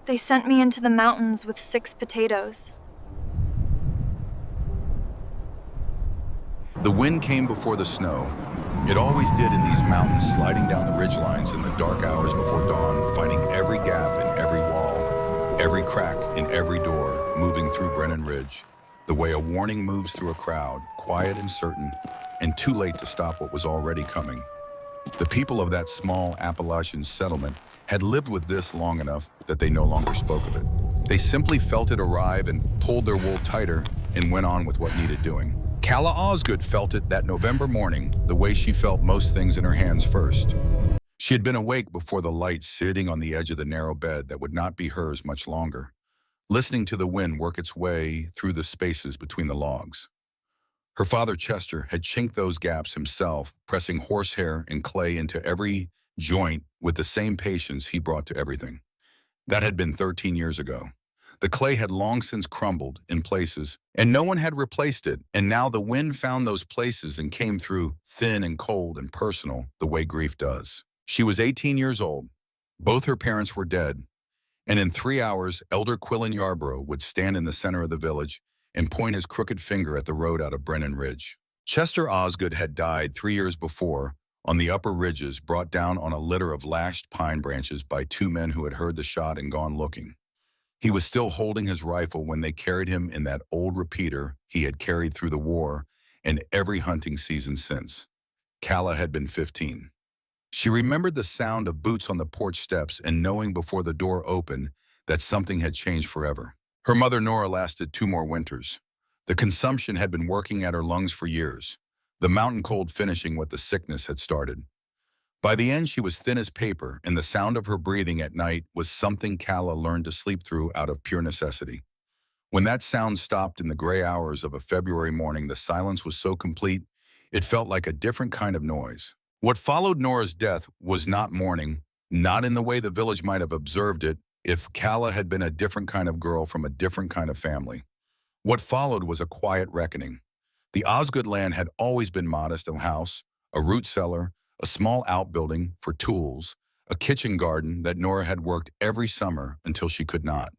They sent me into the mountains with 6 potatoes. The wind came before the snow. It always did in these mountains, sliding down the ridgelines in the dark hours before dawn, finding every gap in every wall, every crack in every door, moving through Brennan Ridge, the way a warning moves through a crowd, quiet and certain, and too late to stop what was already coming. The people of that small Appalachian settlement had lived with this long enough that they no longer spoke of it. They simply felt it arrive and pulled their wool tighter and went on with what needed doing. Calla Osgood felt it that November morning, the way she felt most things in her hands first. She had been awake before the light, sitting on the edge of the narrow bed that would not be hers much longer, listening to the wind work its way through the spaces between the logs. Her father, Chester, had chinked those gaps himself, pressing horsehair and clay into every joint with the same patience he brought to everything. That had been 13 years ago. The clay had long since crumbled in places, and no one had replaced it, and now the wind found those places and came through, thin and cold and personal, the way grief does. She was 18 years old. Both her parents were dead, and in 3 hours, Elder Quillen Yarborough would stand in the center of the village and point his crooked finger at the road out of Brennan Ridge. Chester Osgood had died 3 years before on the upper ridges, brought down on a litter of lashed pine branches by 2 men who had heard the shot and gone looking. He was still holding his rifle when they carried him in that old repeater he had carried through the war and every hunting season since. Calla had been 15. She remembered the sound of boots on the porch steps and knowing before the door opened that something had changed forever. Her mother Nora lasted 2 more winters. The consumption had been working at her lungs for years, the mountain cold finishing what the sickness had started. By the end, she was thin as paper, and the sound of her breathing at night was something Calla learned to sleep through out of pure necessity. When that sound stopped in the gray hours of a February morning, the silence was so complete, it felt like a different kind of noise. What followed Nora's death was not mourning, not in the way the village might have observed it if Calla had been a different kind of girl from a different kind of family. What followed was a quiet reckoning. The Osgood land had always been modest: a house, a root cellar, a small outbuilding for tools, a kitchen garden that Nora had worked every summer until she could not.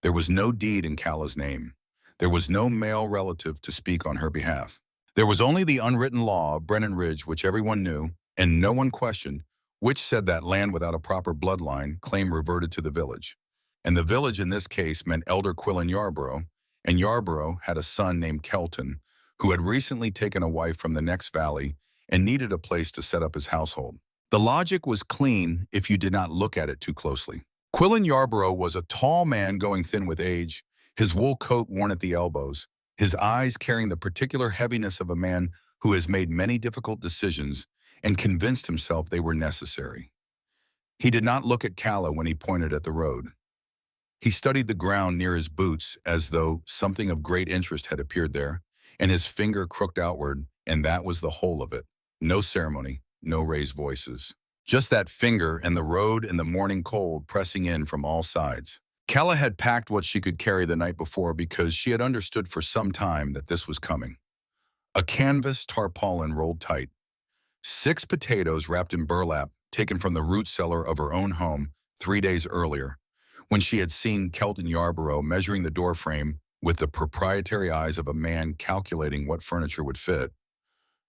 There was no deed in Calla's name. There was no male relative to speak on her behalf. There was only the unwritten law of Brennan Ridge, which everyone knew, and no one questioned, which said that land without a proper bloodline claim reverted to the village. And the village in this case meant Elder Quillen Yarborough, and Yarborough had a son named Kelton, who had recently taken a wife from the next valley and needed a place to set up his household. The logic was clean if you did not look at it too closely. Quillen Yarborough was a tall man going thin with age, his wool coat worn at the elbows, his eyes carrying the particular heaviness of a man who has made many difficult decisions and convinced himself they were necessary. He did not look at Calla when he pointed at the road. He studied the ground near his boots as though something of great interest had appeared there, and his finger crooked outward, and that was the whole of it. No ceremony, no raised voices. Just that finger and the road and the morning cold pressing in from all sides. Calla had packed what she could carry the night before because she had understood for some time that this was coming. A canvas tarpaulin rolled tight. 6 potatoes wrapped in burlap taken from the root cellar of her own home 3 days earlier, when she had seen Kelton Yarborough measuring the doorframe with the proprietary eyes of a man calculating what furniture would fit.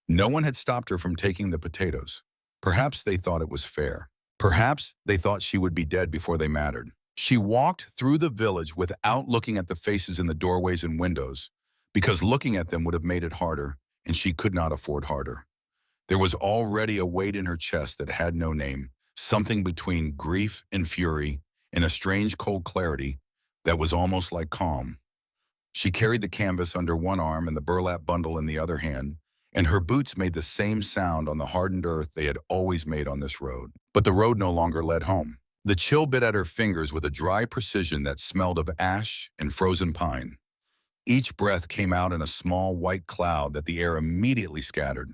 No one had stopped her from taking the potatoes. Perhaps they thought it was fair. Perhaps they thought she would be dead before they mattered. She walked through the village without looking at the faces in the doorways and windows, because looking at them would have made it harder, and she could not afford harder. There was already a weight in her chest that had no name, something between grief and fury, and a strange cold clarity that was almost like calm. She carried the canvas under one arm and the burlap bundle in the other hand, and her boots made the same sound on the hardened earth they had always made on this road. But the road no longer led home. The chill bit at her fingers with a dry precision that smelled of ash and frozen pine. Each breath came out in a small white cloud that the air immediately scattered.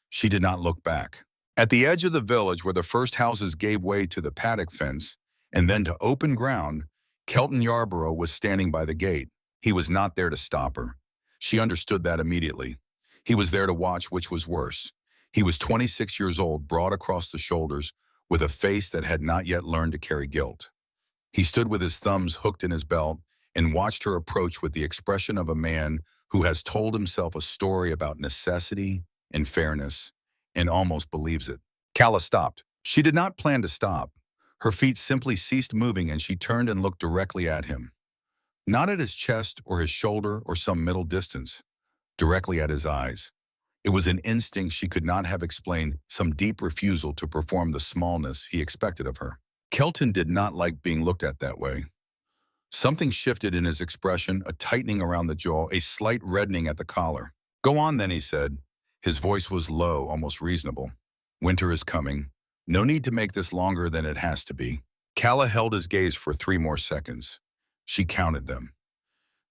She did not look back. At the edge of the village where the first houses gave way to the paddock fence and then to open ground, Kelton Yarborough was standing by the gate. He was not there to stop her. She understood that immediately. He was there to watch which was worse. He was 26 years old, broad across the shoulders, with a face that had not yet learned to carry guilt. He stood with his thumbs hooked in his belt and watched her approach with the expression of a man who has told himself a story about necessity and fairness and almost believes it. Calla stopped. She did not plan to stop. Her feet simply ceased moving and she turned and looked directly at him. Not at his chest or his shoulder or some middle distance, directly at his eyes. It was an instinct she could not have explained, some deep refusal to perform the smallness he expected of her. Kelton did not like being looked at that way. Something shifted in his expression, a tightening around the jaw, a slight reddening at the collar. "Go on then," he said. His voice was low, almost reasonable. "Winter is coming. No need to make this longer than it has to be." Calla held his gaze for 3 more seconds. She counted them.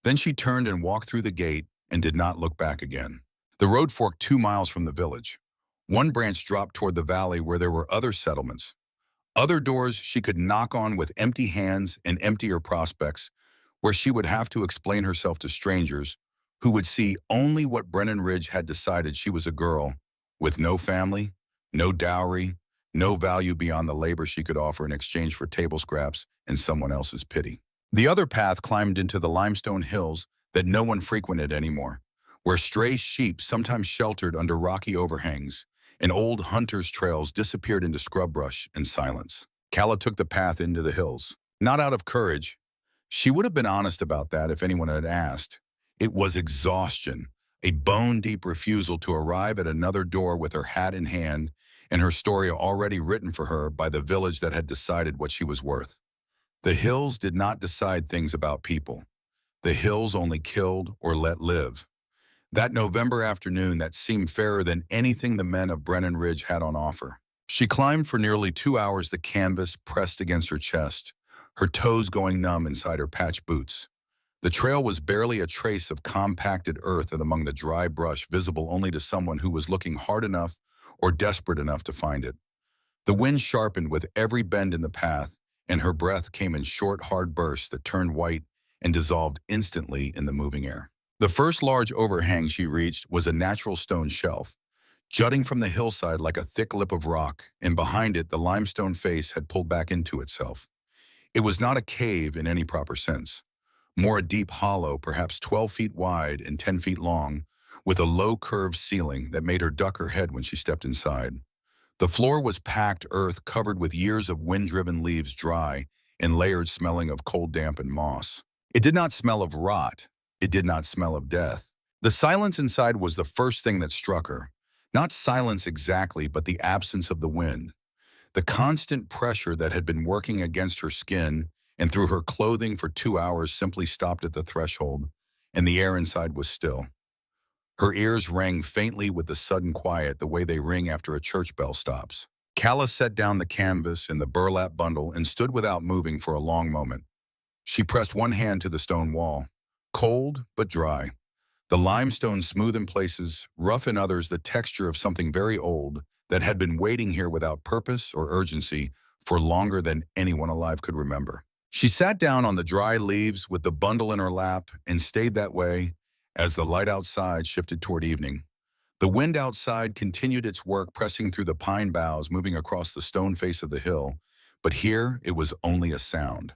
Then she turned and walked through the gate and did not look back again. The road forked 2 miles from the village. One branch dropped toward the valley where there were other settlements. Other doors she could knock on with empty hands and emptier prospects, where she would have to explain herself to strangers who would see only what Brennan Ridge had decided: she was a girl with no family, no dowry, no value beyond the labor she could offer in exchange for table scraps and someone else's pity. The other path climbed into the limestone hills that no one frequented anymore, where stray sheep sometimes sheltered under rocky overhangs, and old hunters' trails disappeared into scrub brush and silence. Calla took the path into the hills, not out of courage. She would have been honest about that if anyone had asked. It was exhaustion, a bone-deep refusal to arrive at another door with her hat in hand and her story already written for her by the village that had decided what she was worth. The hills did not decide things about people. The hills only killed or let live. That November afternoon that seemed fairer than anything the men of Brennan Ridge had on offer. She climbed for nearly 2 hours, the canvas pressed against her chest, her toes going numb inside her patch boots. The trail was barely a trace of compacted earth and among the dry brush, visible only to someone who was looking hard enough or desperate enough to find it. The wind sharpened with every bend in the path, and her breath came in short, hard bursts that turned white and dissolved instantly in the moving air. The first large overhang she reached was a natural stone shelf, jutting from the hillside like a thick lip of rock, and behind it the limestone face had pulled back into itself. It was not a cave in any proper sense, more a deep hollow, perhaps 12 feet wide and 10 feet long, with a low curved ceiling that made her duck her head when she stepped inside. The floor was packed earth covered with years of wind-driven leaves, dry and layered, smelling of cold damp and moss. It did not smell of rot. It did not smell of death. The silence inside was the first thing that struck her. Not silence exactly, but the absence of the wind. The constant pressure that had been working against her skin and through her clothing for 2 hours simply stopped at the threshold, and the air inside was still. Her ears rang faintly with the sudden quiet, the way they ring after a church bell stops. Calla set down the canvas in the burlap bundle and stood without moving for a long moment. She pressed one hand to the stone wall, cold but dry. The limestone smooth in places, rough in others, the texture of something very old that had been waiting here without purpose or urgency for longer than anyone alive could remember. She sat down on the dry leaves with the bundle in her lap and stayed that way as the light outside shifted toward evening. The wind outside continued its work, pressing through the pine boughs, moving across the stone face of the hill. But here it was only a sound,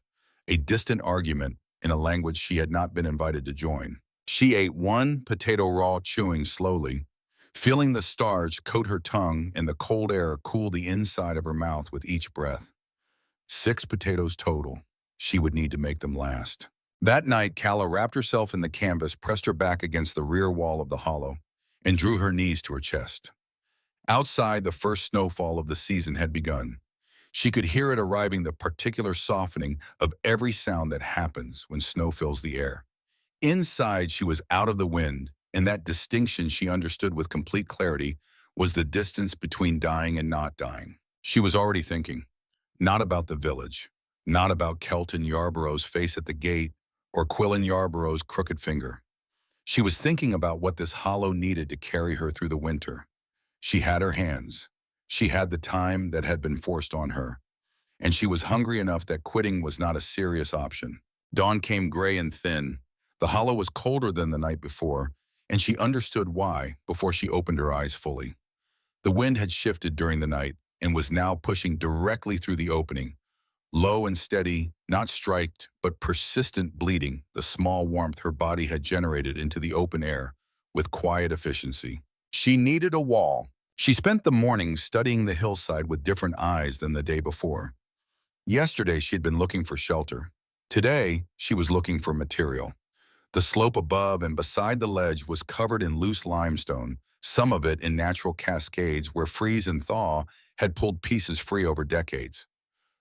a distant argument in a language she had not been invited to join. She ate one potato raw, chewing slowly, feeling the starch coat her tongue and the cold air cool the inside of her mouth with each breath. 6 potatoes total. She would need to make them last. That night, Calla wrapped herself in the canvas, pressed her back against the rear wall of the hollow, and drew her knees to her chest. Outside, the first snowfall of the season had begun. She could hear it arriving, the particular softening of every sound that happens when snow fills the air. Inside, she was out of the wind, and that distinction she understood with complete clarity was the distance between dying and not dying. She was already thinking, not about the village, not about Kelton Yarborough's face at the gate, or Quillen Yarborough's crooked finger. She was thinking about what this hollow needed to carry her through the winter. She had her hands. She had the time that had been forced on her. And she was hungry enough that quitting was not a serious option. Dawn came gray and thin. The hollow was colder than the night before, and she understood why before she opened her eyes fully. The wind had shifted during the night and was now pushing directly through the opening, Low and steady, not striked, but persistent bleeding, the small warmth her body had generated into the open air with quiet efficiency. She needed a wall. She spent the morning studying the hillside with different eyes than the day before. Yesterday, she had been looking for shelter. Today, she was looking for material. The slope above and beside the ledge was covered in loose limestone, some of it in natural cascades where freeze and thaw had pulled pieces free over decades.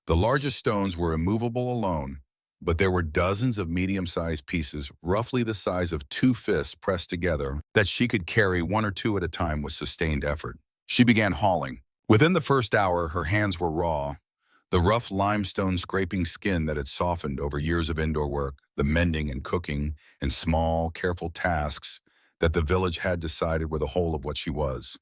The largest stones were immovable alone, but there were dozens of medium-sized pieces, roughly the size of two fists pressed together, that she could carry one or two at a time with sustained effort. She began hauling. Within the first hour, her hands were raw. The rough limestone scraping skin that had softened over years of indoor work, the mending and cooking, and small, careful tasks that the village had decided were the whole of what she was.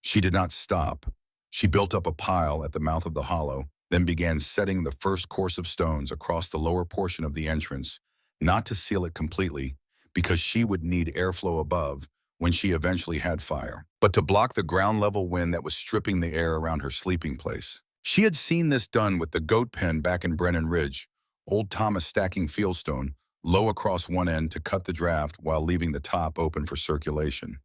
She did not stop. She built up a pile at the mouth of the hollow, then began setting the first course of stones across the lower portion of the entrance, not to seal it completely, because she would need airflow above when she eventually had fire, but to block the ground-level wind that was stripping the air around her sleeping place. She had seen this done with the goat pen back in Brennan Ridge, old Thomas stacking fieldstone low across one end to cut the draft while leaving the top open for circulation.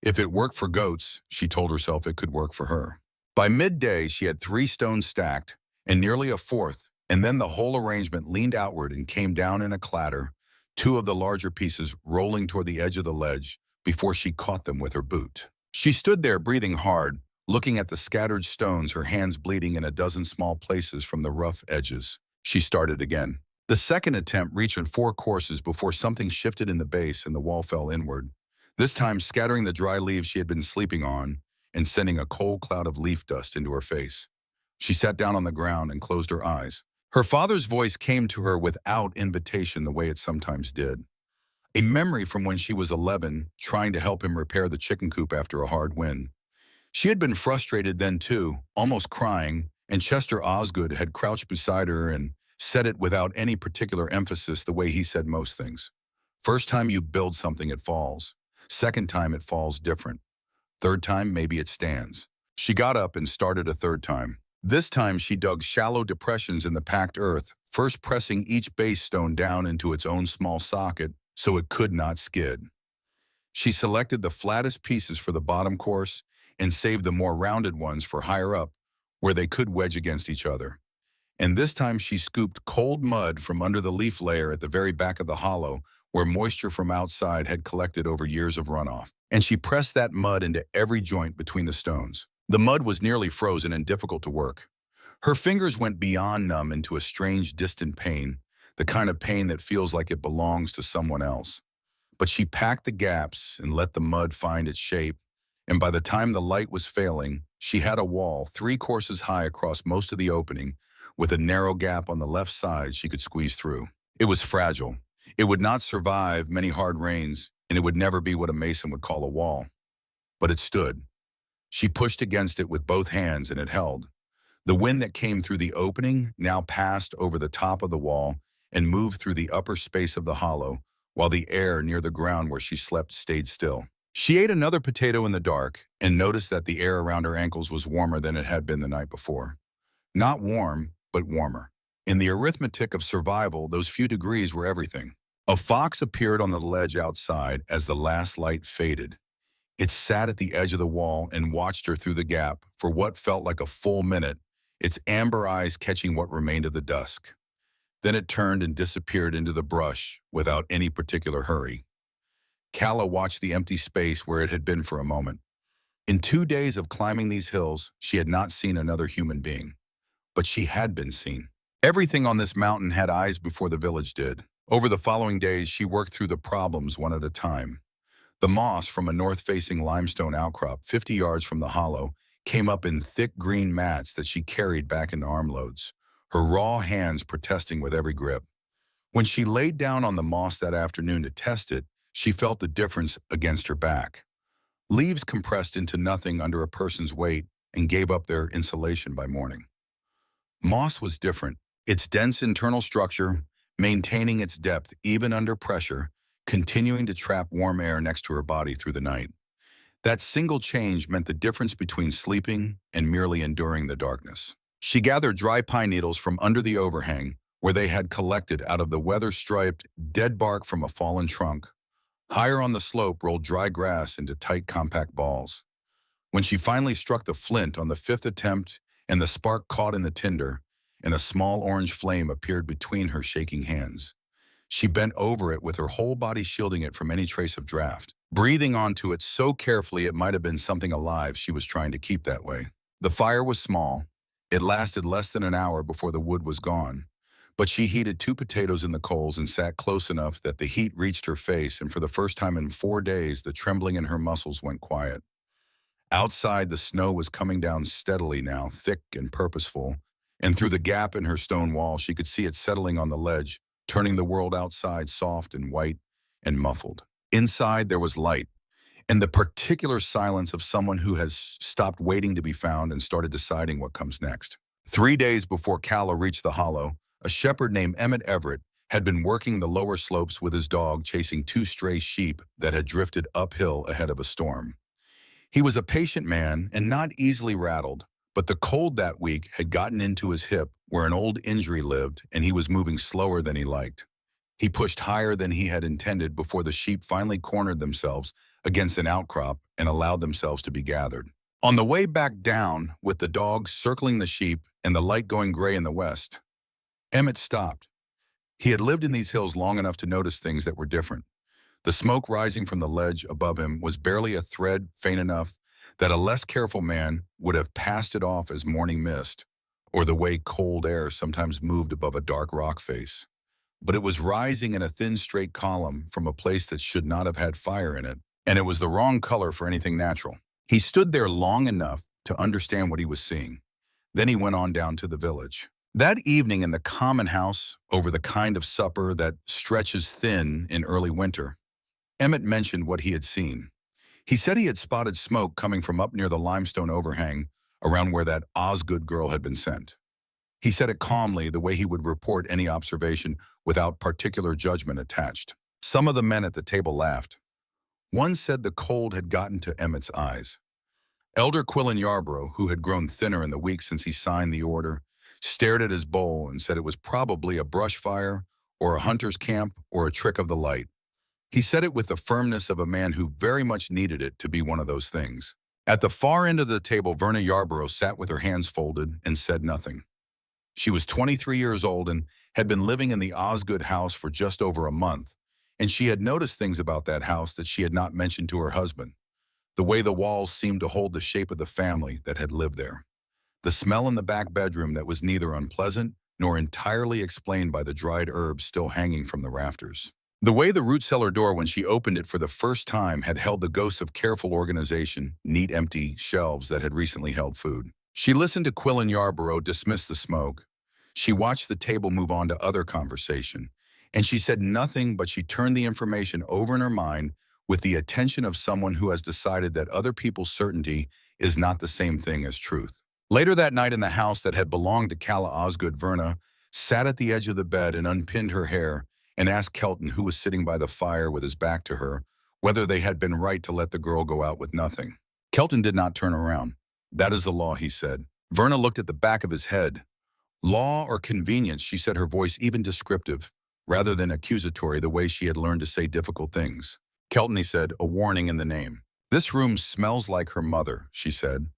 If it worked for goats, she told herself it could work for her. By midday, she had 3 stones stacked, and nearly a fourth, and then the whole arrangement leaned outward and came down in a clatter, 2 of the larger pieces rolling toward the edge of the ledge before she caught them with her boot. She stood there breathing hard, looking at the scattered stones, her hands bleeding in a dozen small places from the rough edges. She started again. The second attempt reached 4 courses before something shifted in the base and the wall fell inward, this time scattering the dry leaves she had been sleeping on and sending a cold cloud of leaf dust into her face. She sat down on the ground and closed her eyes. Her father's voice came to her without invitation the way it sometimes did. A memory from when she was 11, trying to help him repair the chicken coop after a hard win. She had been frustrated then too, almost crying, and Chester Osgood had crouched beside her and said it without any particular emphasis the way he said most things. First time you build something, it falls. Second time, it falls different. Third time, maybe it stands. She got up and started a third time. This time, she dug shallow depressions in the packed earth, first pressing each base stone down into its own small socket so it could not skid. She selected the flattest pieces for the bottom course and saved the more rounded ones for higher up, where they could wedge against each other. And this time she scooped cold mud from under the leaf layer at the very back of the hollow, where moisture from outside had collected over years of runoff. And she pressed that mud into every joint between the stones. The mud was nearly frozen and difficult to work. Her fingers went beyond numb into a strange, distant pain, the kind of pain that feels like it belongs to someone else. But she packed the gaps and let the mud find its shape, and by the time the light was failing, she had a wall 3 courses high across most of the opening, with a narrow gap on the left side she could squeeze through. It was fragile. It would not survive many hard rains, and it would never be what a mason would call a wall. But it stood. She pushed against it with both hands, and it held. The wind that came through the opening now passed over the top of the wall and moved through the upper space of the hollow, while the air near the ground where she slept stayed still. She ate another potato in the dark and noticed that the air around her ankles was warmer than it had been the night before. Not warm, but warmer. In the arithmetic of survival, those few degrees were everything. A fox appeared on the ledge outside as the last light faded. It sat at the edge of the wall and watched her through the gap for what felt like a full minute, its amber eyes catching what remained of the dusk. Then it turned and disappeared into the brush without any particular hurry. Calla watched the empty space where it had been for a moment. In 2 days of climbing these hills, she had not seen another human being. But she had been seen. Everything on this mountain had eyes before the village did. Over the following days, she worked through the problems one at a time. The moss from a north-facing limestone outcrop 50 yards from the hollow came up in thick green mats that she carried back in armloads, her raw hands protesting with every grip. When she laid down on the moss that afternoon to test it, she felt the difference against her back. Leaves compressed into nothing under a person's weight and gave up their insulation by morning. Moss was different. Its dense internal structure, maintaining its depth even under pressure, continuing to trap warm air next to her body through the night. That single change meant the difference between sleeping and merely enduring the darkness. She gathered dry pine needles from under the overhang, where they had collected out of the weather-striped, dead bark from a fallen trunk. Higher on the slope rolled dry grass into tight, compact balls. When she finally struck the flint on the fifth attempt and the spark caught in the tinder, and a small orange flame appeared between her shaking hands. She bent over it with her whole body shielding it from any trace of draft, breathing onto it so carefully it might have been something alive she was trying to keep that way. The fire was small. It lasted less than an hour before the wood was gone, but she heated 2 potatoes in the coals and sat close enough that the heat reached her face, and for the first time in 4 days, the trembling in her muscles went quiet. Outside, the snow was coming down steadily now, thick and purposeful, and through the gap in her stone wall, she could see it settling on the ledge, turning the world outside soft and white and muffled. Inside, there was light, and the particular silence of someone who has stopped waiting to be found and started deciding what comes next. 3 days before Calla reached the hollow, a shepherd named Emmett Everett had been working the lower slopes with his dog, chasing 2 stray sheep that had drifted uphill ahead of a storm. He was a patient man and not easily rattled, but the cold that week had gotten into his hip where an old injury lived, and he was moving slower than he liked. He pushed higher than he had intended before the sheep finally cornered themselves against an outcrop and allowed themselves to be gathered. On the way back down, with the dog circling the sheep and the light going gray in the west, Emmett stopped. He had lived in these hills long enough to notice things that were different. The smoke rising from the ledge above him was barely a thread faint enough that a less careful man would have passed it off as morning mist, or the way cold air sometimes moved above a dark rock face. But it was rising in a thin, straight column from a place that should not have had fire in it, and it was the wrong color for anything natural. He stood there long enough to understand what he was seeing. Then he went on down to the village. That evening in the common house, over the kind of supper that stretches thin in early winter, Emmett mentioned what he had seen. He said he had spotted smoke coming from up near the limestone overhang around where that Osgood girl had been sent. He said it calmly, the way he would report any observation without particular judgment attached. Some of the men at the table laughed. One said the cold had gotten to Emmett's eyes. Elder Quillen Yarborough, who had grown thinner in the weeks since he signed the order, stared at his bowl and said it was probably a brush fire or a hunter's camp or a trick of the light. He said it with the firmness of a man who very much needed it to be one of those things. At the far end of the table, Verna Yarborough sat with her hands folded and said nothing. She was 23 years old and had been living in the Osgood house for just over a month, and she had noticed things about that house that she had not mentioned to her husband. The way the walls seemed to hold the shape of the family that had lived there. The smell in the back bedroom that was neither unpleasant nor entirely explained by the dried herbs still hanging from the rafters. The way the root cellar door, when she opened it for the first time, had held the ghosts of careful organization, neat empty shelves that had recently held food. She listened to Quillen Yarborough dismiss the smoke. She watched the table move on to other conversation, and she said nothing, but she turned the information over in her mind with the attention of someone who has decided that other people's certainty is not the same thing as truth. Later that night in the house that had belonged to Calla Osgood, Verna sat at the edge of the bed and unpinned her hair and asked Kelton, who was sitting by the fire with his back to her, whether they had been right to let the girl go out with nothing. Kelton did not turn around. "That is the law," he said. Verna looked at the back of his head. "Law or convenience," she said, her voice even descriptive, rather than accusatory, the way she had learned to say difficult things. "Kelton," he said, a warning in the name. "This room smells like her mother," she said.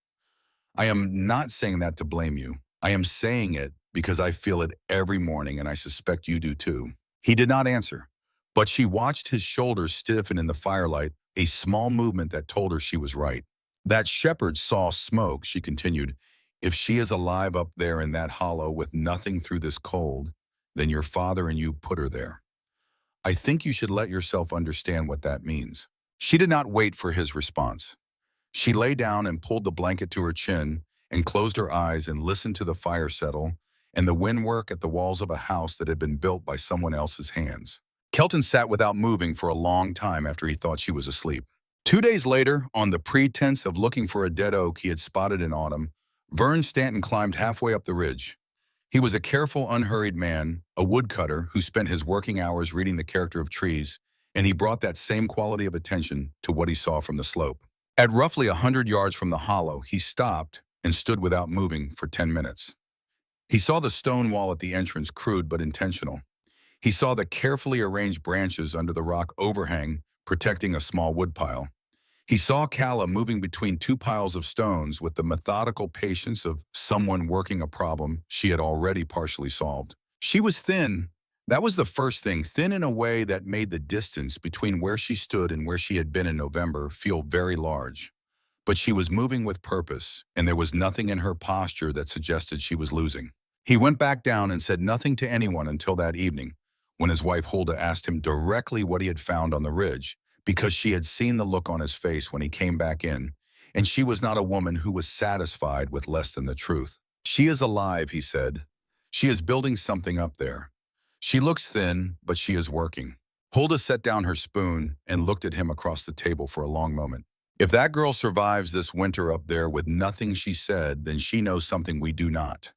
"I am not saying that to blame you. I am saying it because I feel it every morning, and I suspect you do too." He did not answer, but she watched his shoulders stiffen in the firelight, a small movement that told her she was right. "That shepherd saw smoke," she continued. "If she is alive up there in that hollow with nothing through this cold, then your father and you put her there. I think you should let yourself understand what that means." She did not wait for his response. She lay down and pulled the blanket to her chin and closed her eyes and listened to the fire settle and the windwork at the walls of a house that had been built by someone else's hands. Kelton sat without moving for a long time after he thought she was asleep. 2 days later, on the pretense of looking for a dead oak he had spotted in autumn, Vern Stanton climbed halfway up the ridge. He was a careful, unhurried man, a woodcutter who spent his working hours reading the character of trees, and he brought that same quality of attention to what he saw from the slope. At roughly 100 yards from the hollow, he stopped and stood without moving for 10 minutes. He saw the stone wall at the entrance, crude but intentional. He saw the carefully arranged branches under the rock overhang protecting a small woodpile. He saw Calla moving between two piles of stones with the methodical patience of someone working a problem she had already partially solved. She was thin. That was the first thing, thin in a way that made the distance between where she stood and where she had been in November feel very large. But she was moving with purpose, and there was nothing in her posture that suggested she was losing. He went back down and said nothing to anyone until that evening, when his wife Hulda asked him directly what he had found on the ridge, because she had seen the look on his face when he came back in, and she was not a woman who was satisfied with less than the truth. "She is alive," he said. "She is building something up there. She looks thin, but she is working." Hulda set down her spoon and looked at him across the table for a long moment. "If that girl survives this winter up there with nothing," she said, "then she knows something we do not.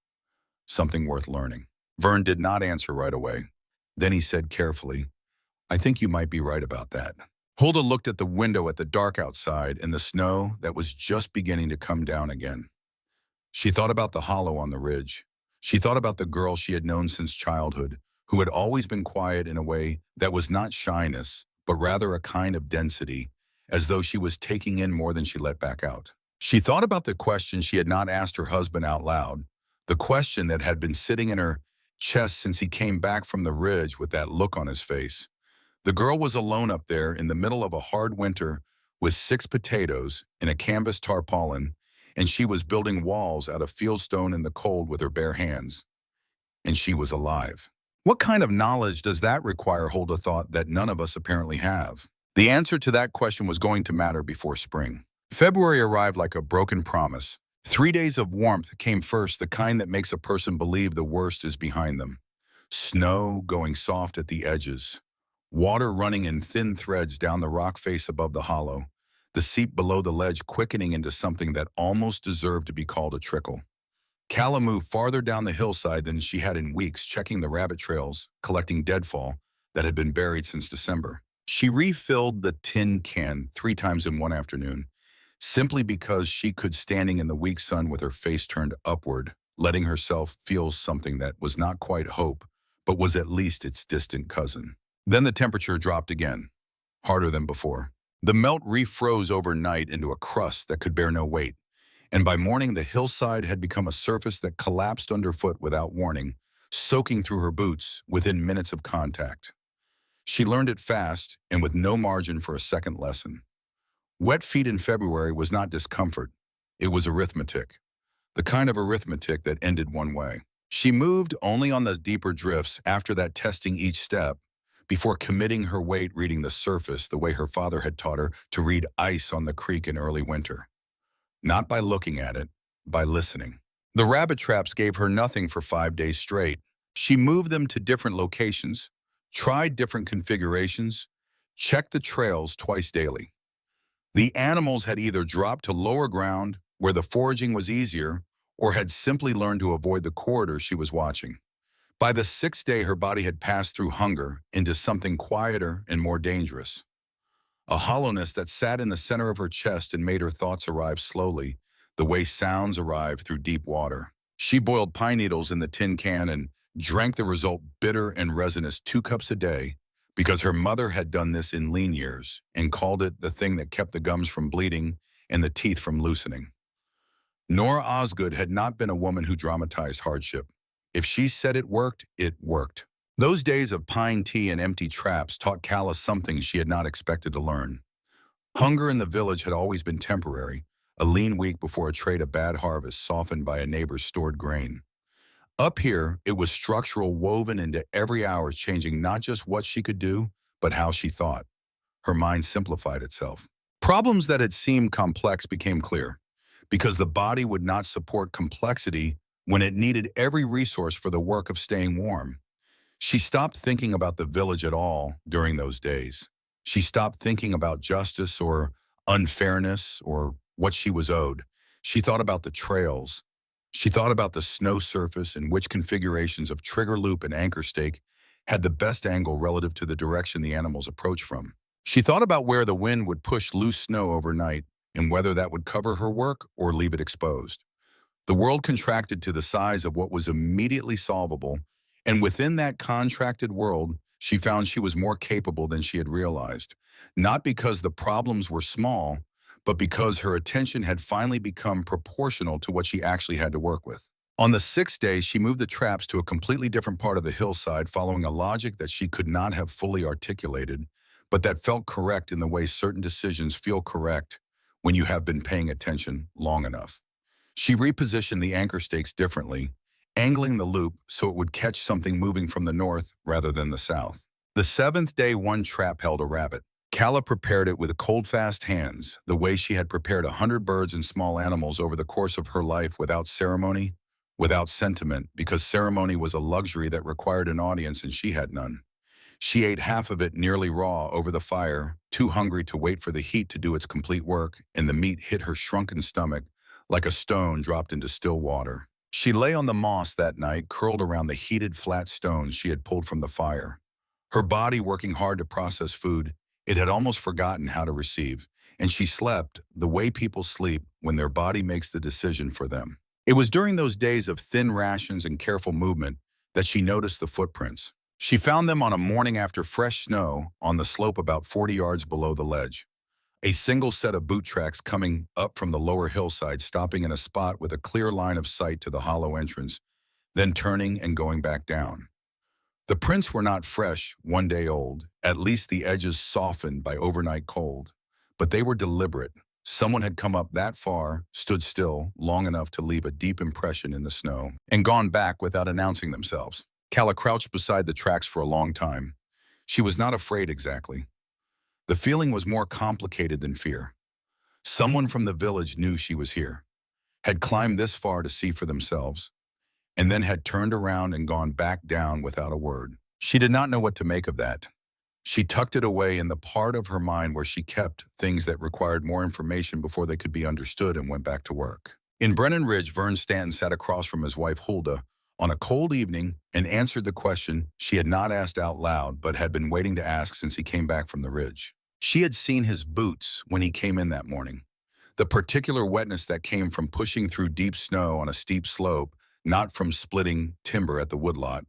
Something worth learning." Vern did not answer right away. Then he said carefully, "I think you might be right about that." Hulda looked at the window at the dark outside and the snow that was just beginning to come down again. She thought about the hollow on the ridge. She thought about the girl she had known since childhood, who had always been quiet in a way that was not shyness, but rather a kind of density, as though she was taking in more than she let back out. She thought about the question she had not asked her husband out loud, the question that had been sitting in her chest since he came back from the ridge with that look on his face. The girl was alone up there in the middle of a hard winter with 6 potatoes in a canvas tarpaulin, and she was building walls out of fieldstone in the cold with her bare hands. And she was alive. What kind of knowledge does that require, Hulda thought, that none of us apparently have? The answer to that question was going to matter before spring. February arrived like a broken promise. 3 days of warmth came first, the kind that makes a person believe the worst is behind them. Snow going soft at the edges. Water running in thin threads down the rock face above the hollow. The seep below the ledge quickening into something that almost deserved to be called a trickle. Calla moved farther down the hillside than she had in weeks, checking the rabbit trails, collecting deadfall that had been buried since December. She refilled the tin can 3 times in one afternoon, simply because she could, standing in the weak sun with her face turned upward, letting herself feel something that was not quite hope, but was at least its distant cousin. Then the temperature dropped again, harder than before. The melt refroze overnight into a crust that could bear no weight, and by morning the hillside had become a surface that collapsed underfoot without warning, soaking through her boots within minutes of contact. She learned it fast and with no margin for a second lesson. Wet feet in February was not discomfort, it was arithmetic, the kind of arithmetic that ended one way. She moved only on the deeper drifts after that, testing each step, before committing her weight reading the surface the way her father had taught her to read ice on the creek in early winter. Not by looking at it, by listening. The rabbit traps gave her nothing for 5 days straight. She moved them to different locations, tried different configurations, checked the trails twice daily. The animals had either dropped to lower ground, where the foraging was easier, or had simply learned to avoid the corridor she was watching. By the 6th day, her body had passed through hunger into something quieter and more dangerous. A hollowness that sat in the center of her chest and made her thoughts arrive slowly, the way sounds arrive through deep water. She boiled pine needles in the tin can and drank the result, bitter and resinous, 2 cups a day, because her mother had done this in lean years and called it the thing that kept the gums from bleeding and the teeth from loosening. Nora Osgood had not been a woman who dramatized hardship. If she said it worked, it worked. Those days of pine tea and empty traps taught Calla something she had not expected to learn. Hunger in the village had always been temporary, a lean week before a trade of bad harvest softened by a neighbor's stored grain. Up here, it was structural, woven into every hour, changing not just what she could do, but how she thought. Her mind simplified itself. Problems that had seemed complex became clear, because the body would not support complexity when it needed every resource for the work of staying warm. She stopped thinking about the village at all during those days. She stopped thinking about justice or unfairness or what she was owed. She thought about the trails. She thought about the snow surface and which configurations of trigger loop and anchor stake had the best angle relative to the direction the animals approached from. She thought about where the wind would push loose snow overnight and whether that would cover her work or leave it exposed. The world contracted to the size of what was immediately solvable, and within that contracted world, she found she was more capable than she had realized, not because the problems were small, but because her attention had finally become proportional to what she actually had to work with. On the sixth day, she moved the traps to a completely different part of the hillside, following a logic that she could not have fully articulated, but that felt correct in the way certain decisions feel correct when you have been paying attention long enough. She repositioned the anchor stakes differently, angling the loop so it would catch something moving from the north rather than the south. The seventh day, one trap held a rabbit. Calla prepared it with cold, fast hands, the way she had prepared 100 birds and small animals over the course of her life, without ceremony, without sentiment, because ceremony was a luxury that required an audience and she had none. She ate half of it nearly raw over the fire, too hungry to wait for the heat to do its complete work, and the meat hit her shrunken stomach like a stone dropped into still water. She lay on the moss that night, curled around the heated, flat stones she had pulled from the fire. Her body working hard to process food, it had almost forgotten how to receive, and she slept the way people sleep when their body makes the decision for them. It was during those days of thin rations and careful movement that she noticed the footprints. She found them on a morning after fresh snow on the slope about 40 yards below the ledge. A single set of boot tracks coming up from the lower hillside, stopping in a spot with a clear line of sight to the hollow entrance, then turning and going back down. The prints were not fresh, one day old, at least the edges softened by overnight cold, but they were deliberate. Someone had come up that far, stood still long enough to leave a deep impression in the snow, and gone back without announcing themselves. Calla crouched beside the tracks for a long time. She was not afraid exactly. The feeling was more complicated than fear. Someone from the village knew she was here, had climbed this far to see for themselves, and then had turned around and gone back down without a word. She did not know what to make of that. She tucked it away in the part of her mind where she kept things that required more information before they could be understood, and went back to work. In Brennan Ridge, Vern Stanton sat across from his wife Hulda on a cold evening and answered the question she had not asked out loud but had been waiting to ask since he came back from the ridge. She had seen his boots when he came in that morning. The particular wetness that came from pushing through deep snow on a steep slope, not from splitting timber at the woodlot.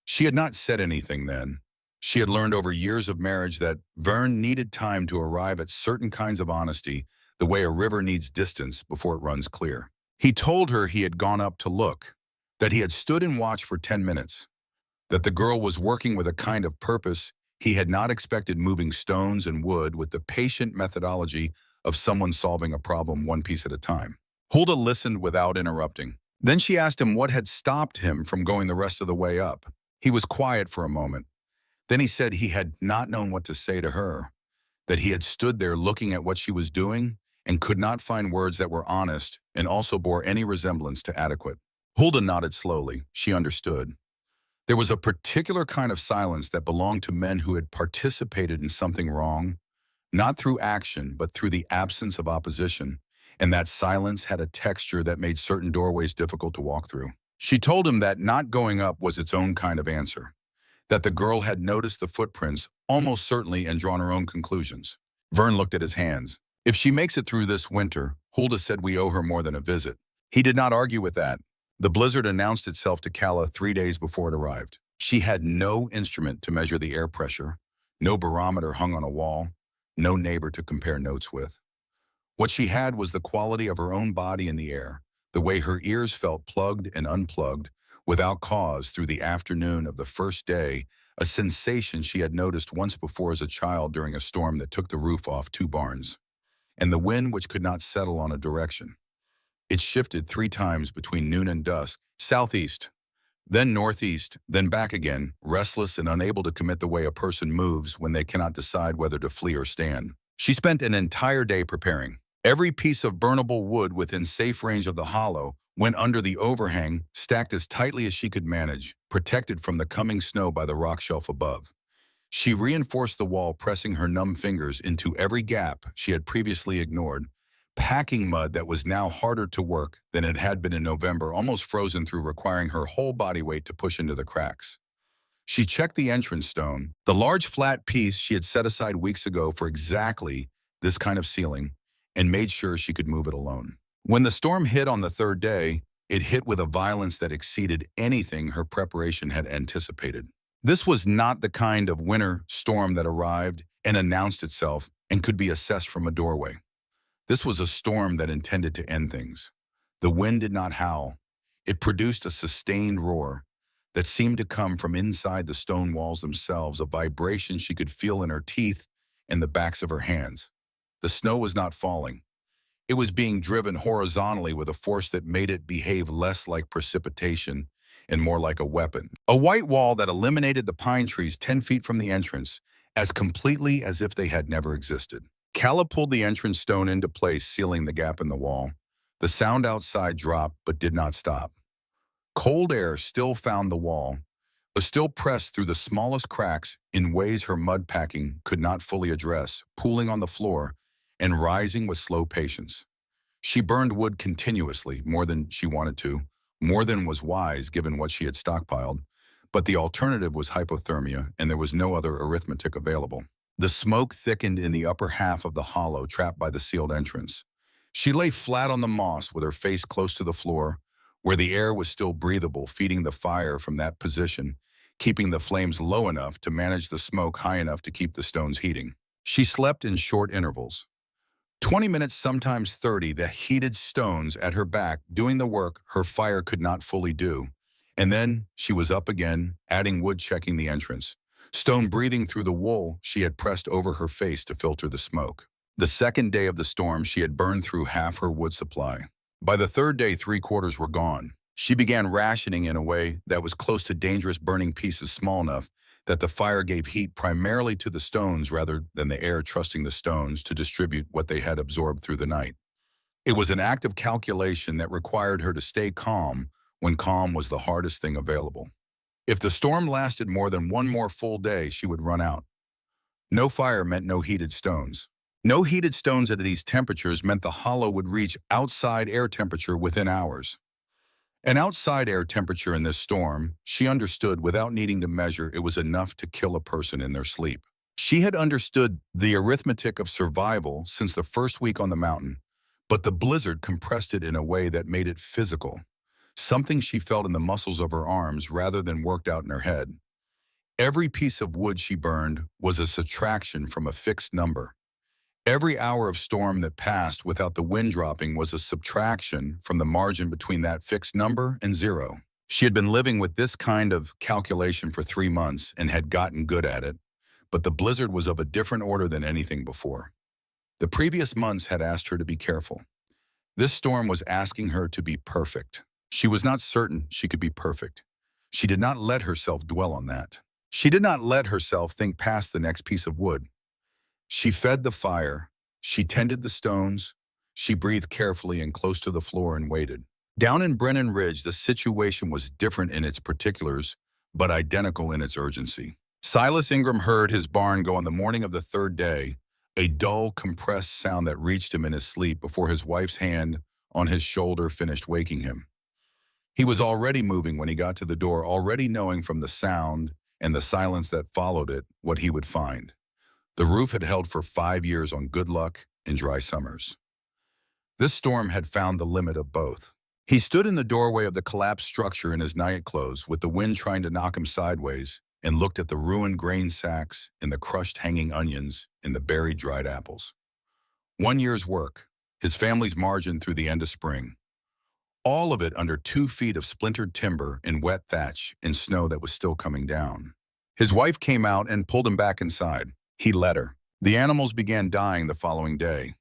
She had not said anything then. She had learned over years of marriage that Vern needed time to arrive at certain kinds of honesty, the way a river needs distance before it runs clear. He told her he had gone up to look, that he had stood and watched for 10 minutes, that the girl was working with a kind of purpose he had not expected, moving stones and wood with the patient methodology of someone solving a problem one piece at a time. Hulda listened without interrupting. Then she asked him what had stopped him from going the rest of the way up. He was quiet for a moment. Then he said he had not known what to say to her, that he had stood there looking at what she was doing and could not find words that were honest and also bore any resemblance to adequate. Hulda nodded slowly. She understood. There was a particular kind of silence that belonged to men who had participated in something wrong, not through action, but through the absence of opposition, and that silence had a texture that made certain doorways difficult to walk through. She told him that not going up was its own kind of answer, that the girl had noticed the footprints almost certainly and drawn her own conclusions. Vern looked at his hands. If she makes it through this winter, Hulda said we owe her more than a visit. He did not argue with that. The blizzard announced itself to Calla 3 days before it arrived. She had no instrument to measure the air pressure, no barometer hung on a wall, no neighbor to compare notes with. What she had was the quality of her own body in the air, the way her ears felt plugged and unplugged, without cause through the afternoon of the first day, a sensation she had noticed once before as a child during a storm that took the roof off 2 barns, and the wind which could not settle on a direction. It shifted 3 times between noon and dusk, southeast, then northeast, then back again, restless and unable to commit the way a person moves when they cannot decide whether to flee or stand. She spent an entire day preparing. Every piece of burnable wood within safe range of the hollow went under the overhang, stacked as tightly as she could manage, protected from the coming snow by the rock shelf above. She reinforced the wall, pressing her numb fingers into every gap she had previously ignored, packing mud that was now harder to work than it had been in November, almost frozen through, requiring her whole body weight to push into the cracks. She checked the entrance stone, the large flat piece she had set aside weeks ago for exactly this kind of ceiling, and made sure she could move it alone. When the storm hit on the third day, it hit with a violence that exceeded anything her preparation had anticipated. This was not the kind of winter storm that arrived and announced itself and could be assessed from a doorway. This was a storm that intended to end things. The wind did not howl. It produced a sustained roar that seemed to come from inside the stone walls themselves, a vibration she could feel in her teeth and the backs of her hands. The snow was not falling. It was being driven horizontally with a force that made it behave less like precipitation and more like a weapon. A white wall that eliminated the pine trees 10 feet from the entrance as completely as if they had never existed. Calla pulled the entrance stone into place, sealing the gap in the wall. The sound outside dropped but did not stop. Cold air still found the wall, but still pressed through the smallest cracks in ways her mud packing could not fully address, pooling on the floor and rising with slow patience. She burned wood continuously, more than she wanted to, more than was wise given what she had stockpiled, but the alternative was hypothermia, and there was no other arithmetic available. The smoke thickened in the upper half of the hollow trapped by the sealed entrance. She lay flat on the moss with her face close to the floor, where the air was still breathable, feeding the fire from that position, keeping the flames low enough to manage the smoke high enough to keep the stones heating. She slept in short intervals. 20 minutes, sometimes 30, the heated stones at her back doing the work her fire could not fully do. And then she was up again, adding wood, checking the entrance. Stone breathing through the wool she had pressed over her face to filter the smoke. The second day of the storm, she had burned through half her wood supply. By the third day, 3/4 were gone. She began rationing in a way that was close to dangerous, burning pieces small enough that the fire gave heat primarily to the stones rather than the air trusting the stones to distribute what they had absorbed through the night. It was an act of calculation that required her to stay calm when calm was the hardest thing available. If the storm lasted more than one more full day, she would run out. No fire meant no heated stones. No heated stones at these temperatures meant the hollow would reach outside air temperature within hours. An outside air temperature in this storm, she understood without needing to measure, it was enough to kill a person in their sleep. She had understood the arithmetic of survival since the first week on the mountain, but the blizzard compressed it in a way that made it physical, something she felt in the muscles of her arms rather than worked out in her head. Every piece of wood she burned was a subtraction from a fixed number. Every hour of storm that passed without the wind dropping was a subtraction from the margin between that fixed number and zero. She had been living with this kind of calculation for 3 months and had gotten good at it, but the blizzard was of a different order than anything before. The previous months had asked her to be careful. This storm was asking her to be perfect. She was not certain she could be perfect. She did not let herself dwell on that. She did not let herself think past the next piece of wood. She fed the fire, she tended the stones, she breathed carefully and close to the floor and waited. Down in Brennan Ridge, the situation was different in its particulars, but identical in its urgency. Silas Ingram heard his barn go on the morning of the third day, a dull, compressed sound that reached him in his sleep before his wife's hand on his shoulder finished waking him. He was already moving when he got to the door, already knowing from the sound and the silence that followed it what he would find. The roof had held for 5 years on good luck and dry summers. This storm had found the limit of both. He stood in the doorway of the collapsed structure in his night clothes, with the wind trying to knock him sideways, and looked at the ruined grain sacks and the crushed hanging onions and the buried dried apples. 1 year's work, his family's margin through the end of spring. All of it under 2 feet of splintered timber and wet thatch and snow that was still coming down. His wife came out and pulled him back inside. He let her. The animals began dying the following day.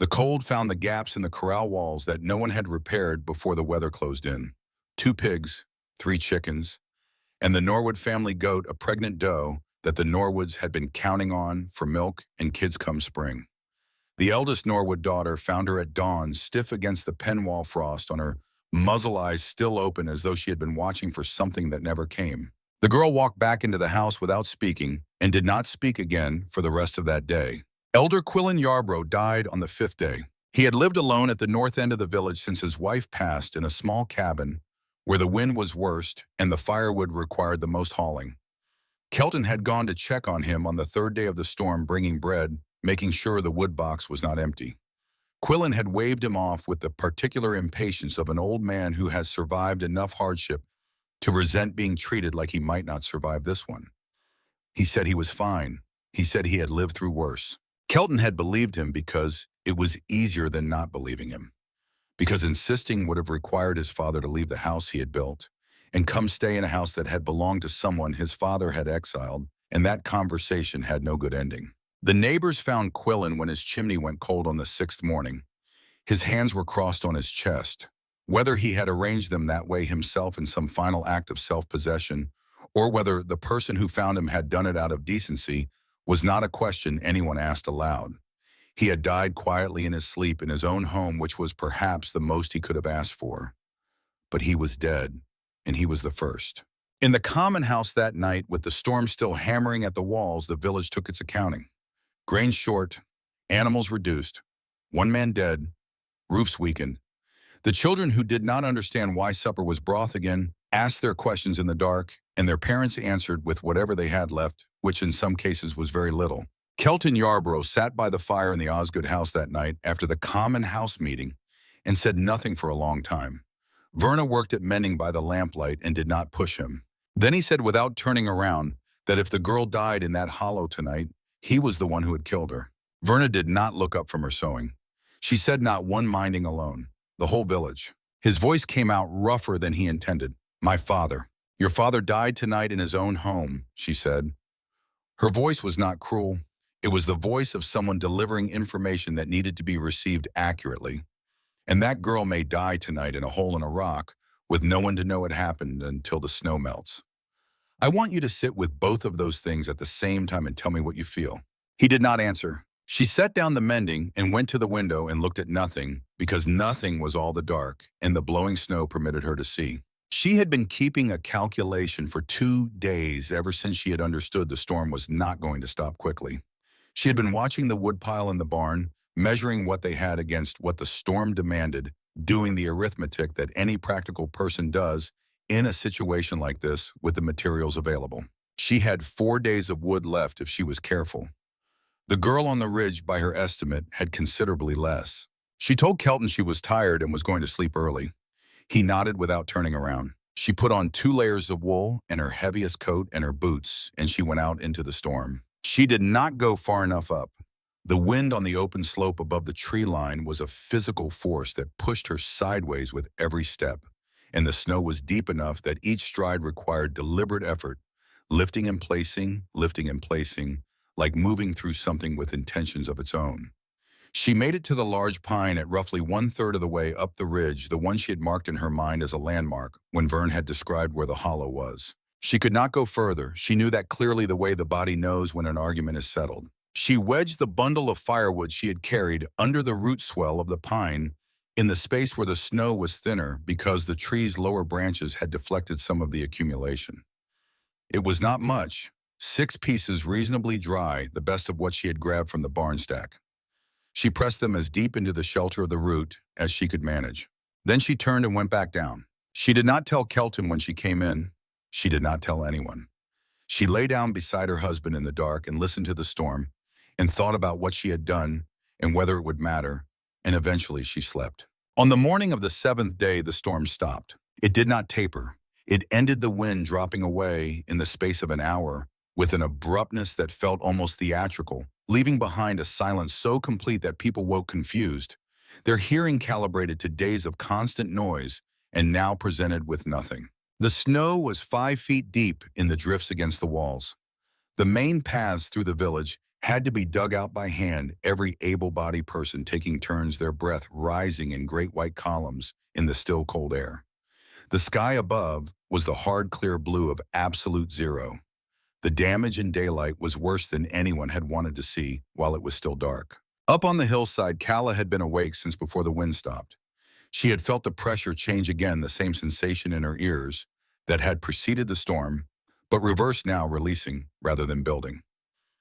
The cold found the gaps in the corral walls that no one had repaired before the weather closed in. 2 pigs, 3 chickens, and the Norwood family goat, a pregnant doe that the Norwoods had been counting on for milk and kids come spring. The eldest Norwood daughter found her at dawn, stiff against the pen wall frost, on her muzzle eyes still open as though she had been watching for something that never came. The girl walked back into the house without speaking and did not speak again for the rest of that day. Elder Quillen Yarbrough died on the 5th day. He had lived alone at the north end of the village since his wife passed, in a small cabin where the wind was worst and the firewood required the most hauling. Kelton had gone to check on him on the 3rd day of the storm, bringing bread, making sure the wood box was not empty. Quillen had waved him off with the particular impatience of an old man who has survived enough hardship to resent being treated like he might not survive this one. He said he was fine. He said he had lived through worse. Kelton had believed him because it was easier than not believing him, because insisting would have required his father to leave the house he had built and come stay in a house that had belonged to someone his father had exiled, and that conversation had no good ending. The neighbors found Quillen when his chimney went cold on the sixth morning. His hands were crossed on his chest. Whether he had arranged them that way himself in some final act of self-possession, or whether the person who found him had done it out of decency, was not a question anyone asked aloud. He had died quietly in his sleep in his own home, which was perhaps the most he could have asked for. But he was dead, and he was the first. In the common house that night, with the storm still hammering at the walls, the village took its accounting. Grain short, animals reduced, one man dead, roofs weakened. The children who did not understand why supper was broth again asked their questions in the dark, and their parents answered with whatever they had left, which in some cases was very little. Kelton Yarborough sat by the fire in the Osgood house that night after the common house meeting and said nothing for a long time. Verna worked at mending by the lamplight and did not push him. Then he said without turning around that if the girl died in that hollow tonight, he was the one who had killed her. Verna did not look up from her sewing. She said not one minding alone, the whole village. His voice came out rougher than he intended. My father. Your father died tonight in his own home, she said. Her voice was not cruel. It was the voice of someone delivering information that needed to be received accurately. And that girl may die tonight in a hole in a rock with no one to know it happened until the snow melts. I want you to sit with both of those things at the same time and tell me what you feel. He did not answer. She set down the mending and went to the window and looked at nothing, because nothing was all the dark and the blowing snow permitted her to see. She had been keeping a calculation for 2 days ever since she had understood the storm was not going to stop quickly. She had been watching the woodpile in the barn, measuring what they had against what the storm demanded, doing the arithmetic that any practical person does in a situation like this with the materials available. She had 4 days of wood left if she was careful. The girl on the ridge, by her estimate, had considerably less. She told Kelton she was tired and was going to sleep early. He nodded without turning around. She put on 2 layers of wool and her heaviest coat and her boots, and she went out into the storm. She did not go far enough up. The wind on the open slope above the tree line was a physical force that pushed her sideways with every step, and the snow was deep enough that each stride required deliberate effort, lifting and placing, like moving through something with intentions of its own. She made it to the large pine at roughly 1/3 of the way up the ridge, the one she had marked in her mind as a landmark when Vern had described where the hollow was. She could not go further. She knew that clearly, the way the body knows when an argument is settled. She wedged the bundle of firewood she had carried under the root swell of the pine in the space where the snow was thinner because the tree's lower branches had deflected some of the accumulation. It was not much. 6 pieces reasonably dry, the best of what she had grabbed from the barn stack. She pressed them as deep into the shelter of the root as she could manage. Then she turned and went back down. She did not tell Kelton when she came in. She did not tell anyone. She lay down beside her husband in the dark and listened to the storm and thought about what she had done and whether it would matter, and eventually she slept. On the morning of the 7th day, the storm stopped. It did not taper. It ended, the wind dropping away in the space of an hour with an abruptness that felt almost theatrical, leaving behind a silence so complete that people woke confused, their hearing calibrated to days of constant noise and now presented with nothing. The snow was 5 feet deep in the drifts against the walls. The main paths through the village had to be dug out by hand, every able-bodied person taking turns, their breath rising in great white columns in the still cold air. The sky above was the hard, clear blue of absolute zero. The damage in daylight was worse than anyone had wanted to see while it was still dark. Up on the hillside, Calla had been awake since before the wind stopped. She had felt the pressure change again, the same sensation in her ears that had preceded the storm, but reversed now, releasing rather than building.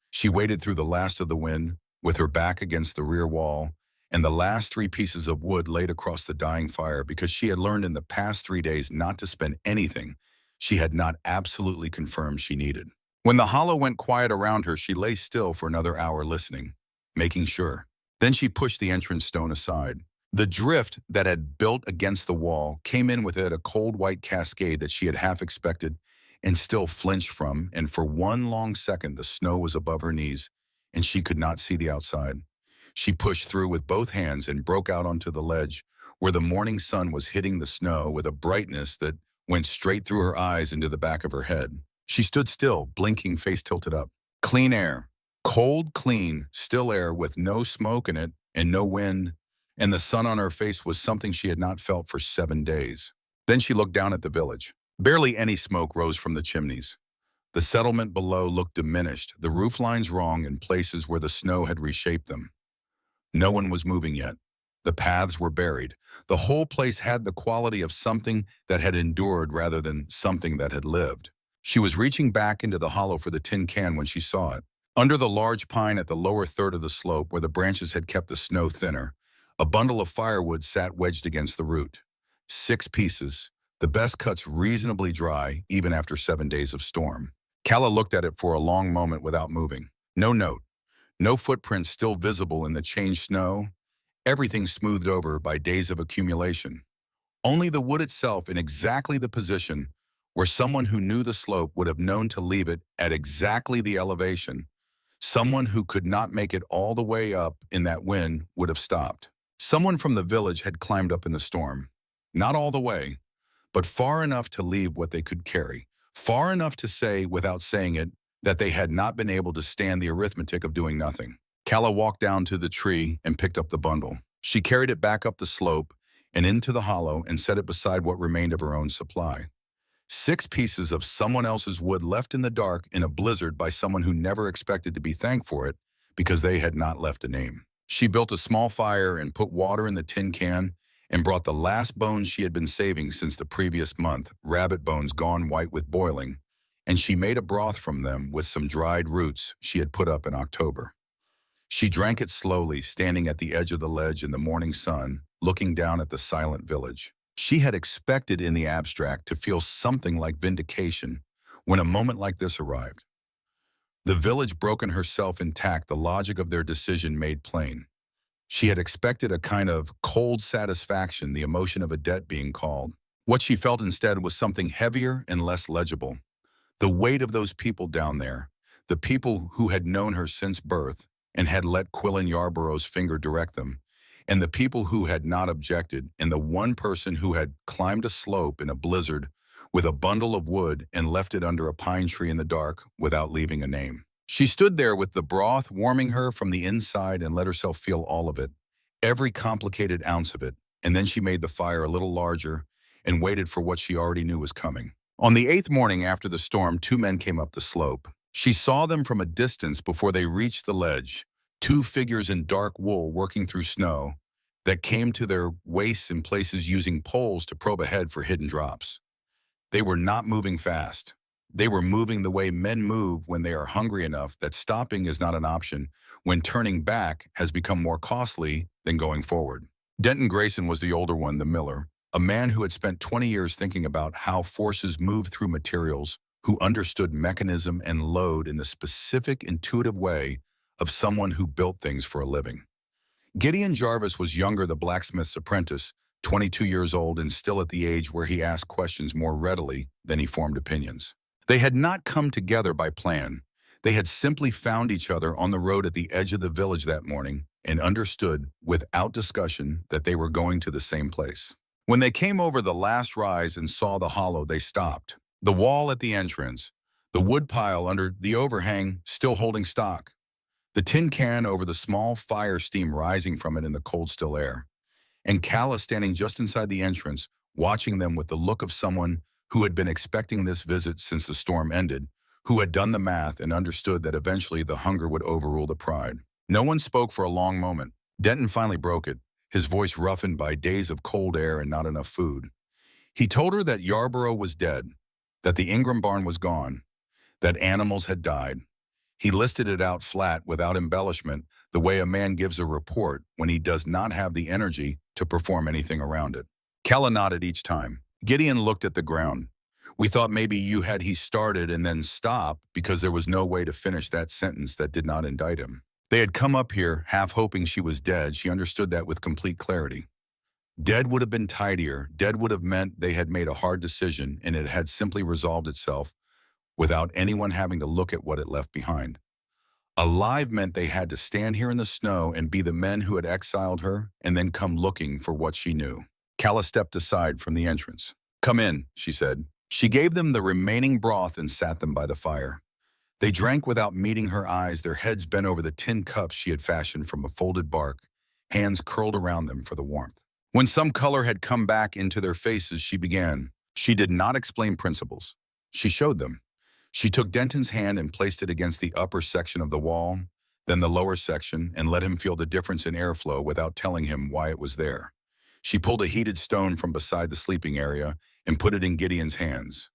She waited through the last of the wind, with her back against the rear wall, and the last 3 pieces of wood laid across the dying fire, because she had learned in the past 3 days not to spend anything she had not absolutely confirmed she needed. When the hollow went quiet around her, she lay still for another hour, listening, making sure. Then she pushed the entrance stone aside. The drift that had built against the wall came in with it, a cold white cascade that she had half expected and still flinched from, and for one long second the snow was above her knees, and she could not see the outside. She pushed through with both hands and broke out onto the ledge, where the morning sun was hitting the snow with a brightness that went straight through her eyes into the back of her head. She stood still, blinking, face tilted up. Clean air. Cold, clean, still air with no smoke in it and no wind, and the sun on her face was something she had not felt for 7 days. Then she looked down at the village. Barely any smoke rose from the chimneys. The settlement below looked diminished, the roof lines wrong in places where the snow had reshaped them. No one was moving yet. The paths were buried. The whole place had the quality of something that had endured rather than something that had lived. She was reaching back into the hollow for the tin can when she saw it. Under the large pine at the lower third of the slope, where the branches had kept the snow thinner, a bundle of firewood sat wedged against the root. 6 pieces, the best cuts reasonably dry even after 7 days of storm. Calla looked at it for a long moment without moving. No note, no footprints still visible in the changed snow, everything smoothed over by days of accumulation. Only the wood itself in exactly the position where someone who knew the slope would have known to leave it at exactly the elevation. Someone who could not make it all the way up in that wind would have stopped. Someone from the village had climbed up in the storm. Not all the way, but far enough to leave what they could carry. Far enough to say, without saying it, that they had not been able to stand the arithmetic of doing nothing. Calla walked down to the tree and picked up the bundle. She carried it back up the slope and into the hollow and set it beside what remained of her own supply. 6 pieces of someone else's wood left in the dark in a blizzard by someone who never expected to be thanked for it because they had not left a name. She built a small fire and put water in the tin can and brought the last bones she had been saving since the previous month, rabbit bones gone white with boiling, and she made a broth from them with some dried roots she had put up in October. She drank it slowly, standing at the edge of the ledge in the morning sun, looking down at the silent village. She had expected in the abstract to feel something like vindication when a moment like this arrived. The village broken herself intact, the logic of their decision made plain. She had expected a kind of cold satisfaction, the emotion of a debt being called. What she felt instead was something heavier and less legible. The weight of those people down there, the people who had known her since birth and had let Quillen Yarborough's finger direct them, and the people who had not objected, and the one person who had climbed a slope in a blizzard with a bundle of wood and left it under a pine tree in the dark without leaving a name. She stood there with the broth warming her from the inside and let herself feel all of it, every complicated ounce of it, and then she made the fire a little larger and waited for what she already knew was coming. On the 8th morning after the storm, 2 men came up the slope. She saw them from a distance before they reached the ledge, 2 figures in dark wool working through snow that came to their waists in places using poles to probe ahead for hidden drops. They were not moving fast. They were moving the way men move when they are hungry enough that stopping is not an option, when turning back has become more costly than going forward. Denton Grayson was the older one, the miller, a man who had spent 20 years thinking about how forces move through materials, who understood mechanism and load in the specific, intuitive way of someone who built things for a living. Gideon Jarvis was younger, the blacksmith's apprentice, 22 years old and still at the age where he asked questions more readily than he formed opinions. They had not come together by plan. They had simply found each other on the road at the edge of the village that morning and understood, without discussion, that they were going to the same place. When they came over the last rise and saw the hollow, they stopped. The wall at the entrance, the wood pile under the overhang still holding stock, the tin can over the small fire, steam rising from it in the cold, still air, and Calla standing just inside the entrance, watching them with the look of someone who had been expecting this visit since the storm ended, who had done the math and understood that eventually the hunger would overrule the pride. No one spoke for a long moment. Denton finally broke it, his voice roughened by days of cold air and not enough food. He told her that Yarborough was dead, that the Ingram barn was gone, that animals had died. He listed it out flat, without embellishment, the way a man gives a report when he does not have the energy to perform anything around it. Calla nodded each time. Gideon looked at the ground. We thought maybe you had he started and then stopped because there was no way to finish that sentence that did not indict him. They had come up here, half hoping she was dead. She understood that with complete clarity. Dead would have been tidier. Dead would have meant they had made a hard decision and it had simply resolved itself without anyone having to look at what it left behind. Alive meant they had to stand here in the snow and be the men who had exiled her and then come looking for what she knew. Calla stepped aside from the entrance. "Come in," she said. She gave them the remaining broth and sat them by the fire. They drank without meeting her eyes, their heads bent over the tin cups she had fashioned from a folded bark, hands curled around them for the warmth. When some color had come back into their faces, she began. She did not explain principles. She showed them. She took Denton's hand and placed it against the upper section of the wall, then the lower section, and let him feel the difference in airflow without telling him why it was there. She pulled a heated stone from beside the sleeping area and put it in Gideon's hands,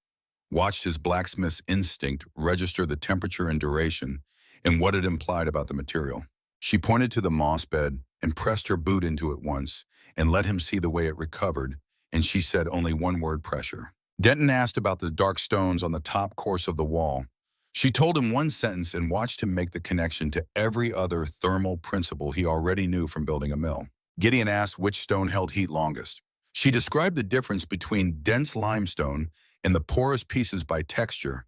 watched his blacksmith's instinct register the temperature and duration and what it implied about the material. She pointed to the moss bed and pressed her boot into it once and let him see the way it recovered, and she said only one word: pressure. Denton asked about the dark stones on the top course of the wall. She told him one sentence and watched him make the connection to every other thermal principle he already knew from building a mill. Gideon asked which stone held heat longest. She described the difference between dense limestone and the porous pieces by texture,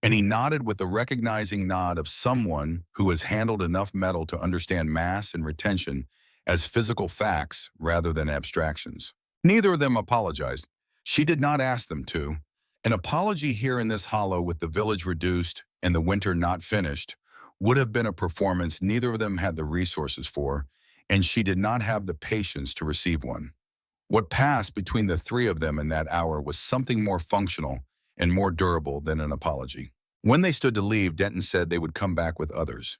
and he nodded with the recognizing nod of someone who has handled enough metal to understand mass and retention as physical facts rather than abstractions. Neither of them apologized. She did not ask them to. An apology here in this hollow with the village reduced and the winter not finished would have been a performance neither of them had the resources for, and she did not have the patience to receive one. What passed between the three of them in that hour was something more functional and more durable than an apology. When they stood to leave, Denton said they would come back with others.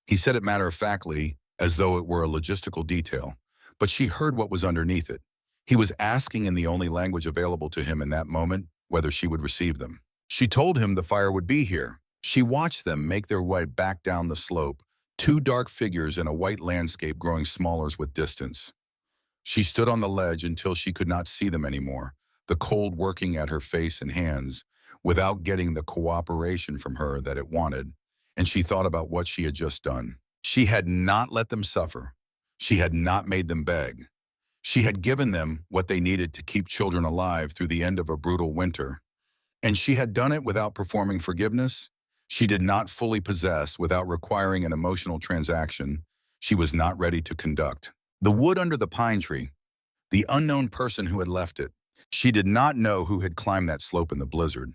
He said it matter-of-factly, as though it were a logistical detail, but she heard what was underneath it. He was asking in the only language available to him in that moment whether she would receive them. She told him the fire would be here. She watched them make their way back down the slope, two dark figures in a white landscape growing smaller with distance. She stood on the ledge until she could not see them anymore, the cold working at her face and hands, without getting the cooperation from her that it wanted, and she thought about what she had just done. She had not let them suffer. She had not made them beg. She had given them what they needed to keep children alive through the end of a brutal winter. And she had done it without performing forgiveness. She did not fully possess without requiring an emotional transaction she was not ready to conduct. The wood under the pine tree, the unknown person who had left it. She did not know who had climbed that slope in the blizzard.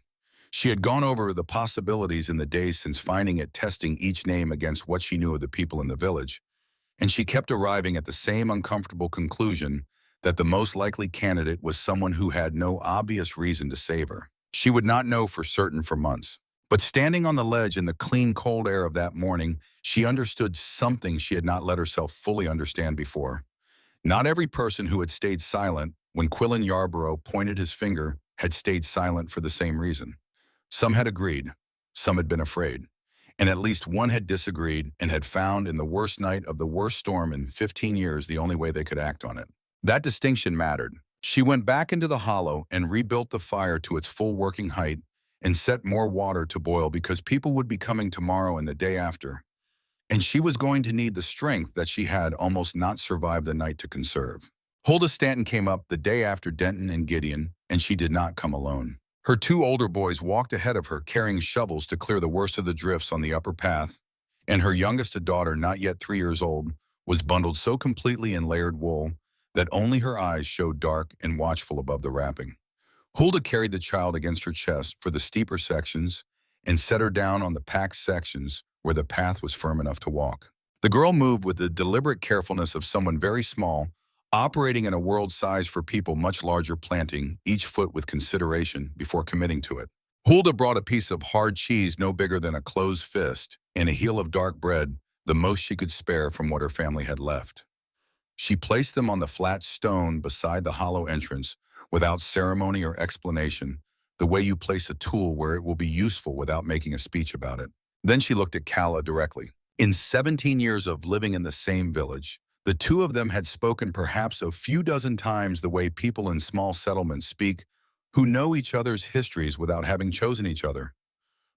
She had gone over the possibilities in the days since finding it, testing each name against what she knew of the people in the village. And she kept arriving at the same uncomfortable conclusion that the most likely candidate was someone who had no obvious reason to save her. She would not know for certain for months. But standing on the ledge in the clean, cold air of that morning, she understood something she had not let herself fully understand before. Not every person who had stayed silent when Quillen Yarborough pointed his finger had stayed silent for the same reason. Some had agreed, some had been afraid, and at least one had disagreed and had found in the worst night of the worst storm in 15 years the only way they could act on it. That distinction mattered. She went back into the hollow and rebuilt the fire to its full working height and set more water to boil because people would be coming tomorrow and the day after, and she was going to need the strength that she had almost not survived the night to conserve. Huldah Stanton came up the day after Denton and Gideon, and she did not come alone. Her two older boys walked ahead of her carrying shovels to clear the worst of the drifts on the upper path, and her youngest daughter, not yet 3 years old, was bundled so completely in layered wool that only her eyes showed dark and watchful above the wrapping. Huldah carried the child against her chest for the steeper sections and set her down on the packed sections where the path was firm enough to walk. The girl moved with the deliberate carefulness of someone very small, operating in a world size for people much larger, planting each foot with consideration before committing to it. Huldah brought a piece of hard cheese no bigger than a closed fist and a heel of dark bread, the most she could spare from what her family had left. She placed them on the flat stone beside the hollow entrance without ceremony or explanation, the way you place a tool where it will be useful without making a speech about it. Then she looked at Calla directly. In 17 years of living in the same village, the two of them had spoken perhaps a few dozen times the way people in small settlements speak who know each other's histories without having chosen each other.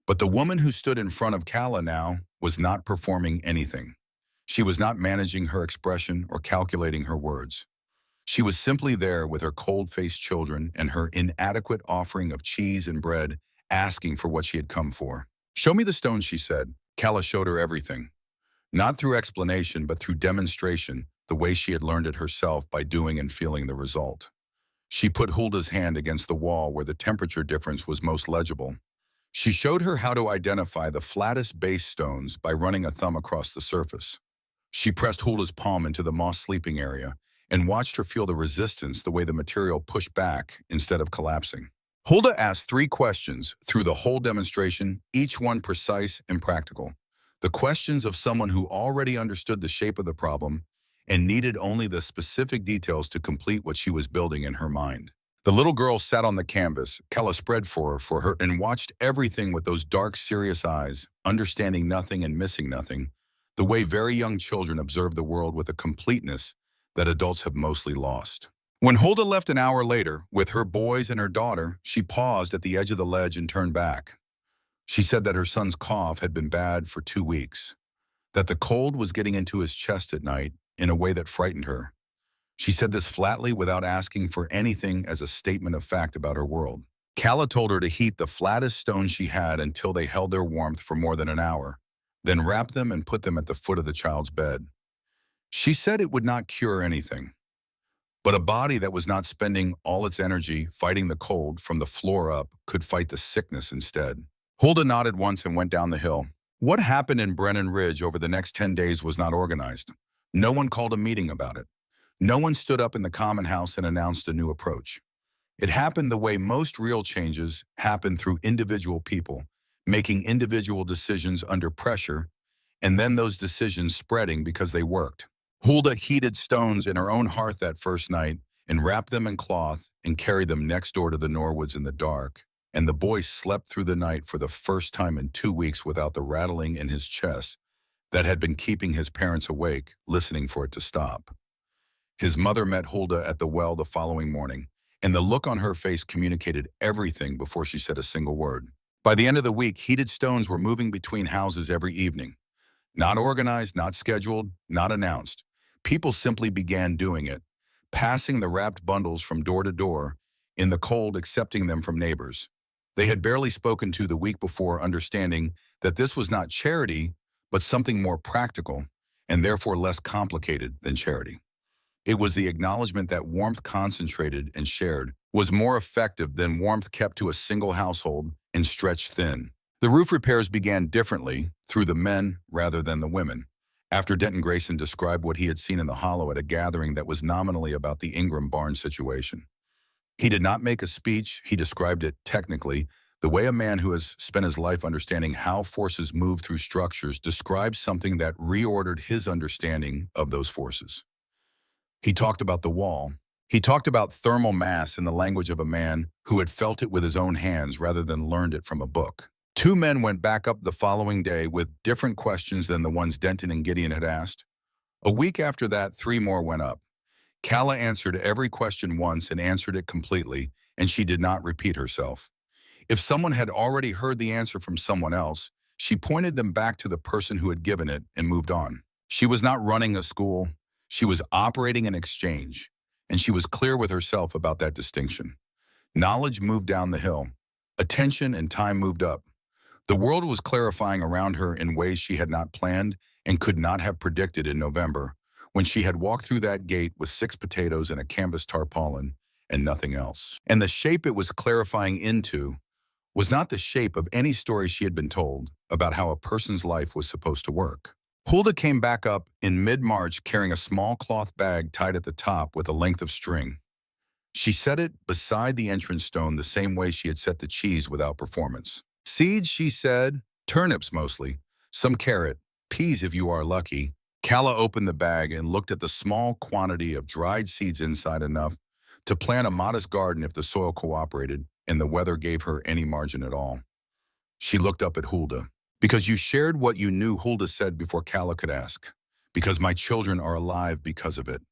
But the woman who stood in front of Calla now was not performing anything. She was not managing her expression or calculating her words. She was simply there with her cold-faced children and her inadequate offering of cheese and bread, asking for what she had come for. "Show me the stones," she said. Calla showed her everything. Not through explanation, but through demonstration, the way she had learned it herself by doing and feeling the result. She put Hulda's hand against the wall where the temperature difference was most legible. She showed her how to identify the flattest base stones by running a thumb across the surface. She pressed Hulda's palm into the moss sleeping area and watched her feel the resistance, the way the material pushed back instead of collapsing. Hulda asked 3 questions through the whole demonstration, each one precise and practical. The questions of someone who already understood the shape of the problem and needed only the specific details to complete what she was building in her mind. The little girl sat on the canvas, Calla spread for her, and watched everything with those dark, serious eyes, understanding nothing and missing nothing, the way very young children observe the world with a completeness that adults have mostly lost. When Hulda left an hour later, with her boys and her daughter, she paused at the edge of the ledge and turned back. She said that her son's cough had been bad for 2 weeks, that the cold was getting into his chest at night in a way that frightened her. She said this flatly without asking for anything as a statement of fact about her world. Calla told her to heat the flattest stones she had until they held their warmth for more than an hour, then wrap them and put them at the foot of the child's bed. She said it would not cure anything, but a body that was not spending all its energy fighting the cold from the floor up could fight the sickness instead. Hulda nodded once and went down the hill. What happened in Brennan Ridge over the next 10 days was not organized. No one called a meeting about it. No one stood up in the common house and announced a new approach. It happened the way most real changes happen, through individual people, making individual decisions under pressure, and then those decisions spreading because they worked. Hulda heated stones in her own hearth that first night and wrapped them in cloth and carried them next door to the Norwoods in the dark, and the boy slept through the night for the first time in 2 weeks without the rattling in his chest that had been keeping his parents awake, listening for it to stop. His mother met Hulda at the well the following morning, and the look on her face communicated everything before she said a single word. By the end of the week, heated stones were moving between houses every evening. Not organized, not scheduled, not announced. People simply began doing it, passing the wrapped bundles from door to door, in the cold accepting them from neighbors they had barely spoken to the week before, understanding that this was not charity, but something more practical, and therefore less complicated than charity. It was the acknowledgement that warmth concentrated and shared was more effective than warmth kept to a single household and stretched thin. The roof repairs began differently, through the men rather than the women. After Denton Grayson described what he had seen in the hollow at a gathering that was nominally about the Ingram barn situation. He did not make a speech, he described it technically, the way a man who has spent his life understanding how forces move through structures describes something that reordered his understanding of those forces. He talked about the wall. He talked about thermal mass in the language of a man who had felt it with his own hands rather than learned it from a book. 2 men went back up the following day with different questions than the ones Denton and Gideon had asked. A week after that, 3 more went up. Calla answered every question once and answered it completely, and she did not repeat herself. If someone had already heard the answer from someone else, she pointed them back to the person who had given it and moved on. She was not running a school. She was operating an exchange, and she was clear with herself about that distinction. Knowledge moved down the hill. Attention and time moved up. The world was clarifying around her in ways she had not planned and could not have predicted in November, when she had walked through that gate with 6 potatoes and a canvas tarpaulin and nothing else. And the shape it was clarifying into was not the shape of any story she had been told about how a person's life was supposed to work. Hulda came back up in mid-March carrying a small cloth bag tied at the top with a length of string. She set it beside the entrance stone the same way she had set the cheese without performance. Seeds, she said, turnips mostly, some carrot, peas if you are lucky. Calla opened the bag and looked at the small quantity of dried seeds inside, enough to plant a modest garden if the soil cooperated and the weather gave her any margin at all. She looked up at Hulda. "Because you shared what you knew," Hulda said before Calla could ask. "Because my children are alive because of it.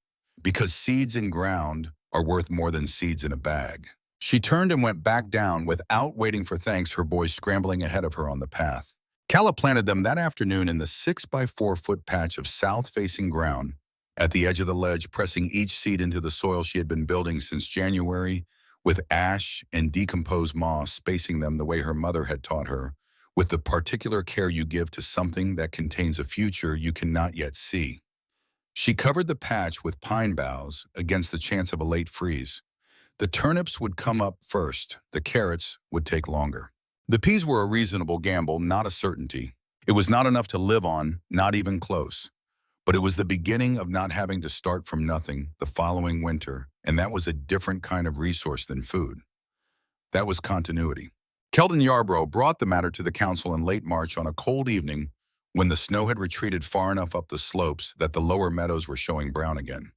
Because seeds in ground are worth more than seeds in a bag." She turned and went back down without waiting for thanks, her boys scrambling ahead of her on the path. Calla planted them that afternoon in the 6 by 4 foot patch of south-facing ground at the edge of the ledge, pressing each seed into the soil she had been building since January, with ash and decomposed moss spacing them the way her mother had taught her, with the particular care you give to something that contains a future you cannot yet see. She covered the patch with pine boughs against the chance of a late freeze. The turnips would come up first, the carrots would take longer. The peas were a reasonable gamble, not a certainty. It was not enough to live on, not even close. But it was the beginning of not having to start from nothing the following winter, and that was a different kind of resource than food. That was continuity. Kelton Yarbrough brought the matter to the council in late March on a cold evening when the snow had retreated far enough up the slopes that the lower meadows were showing brown again.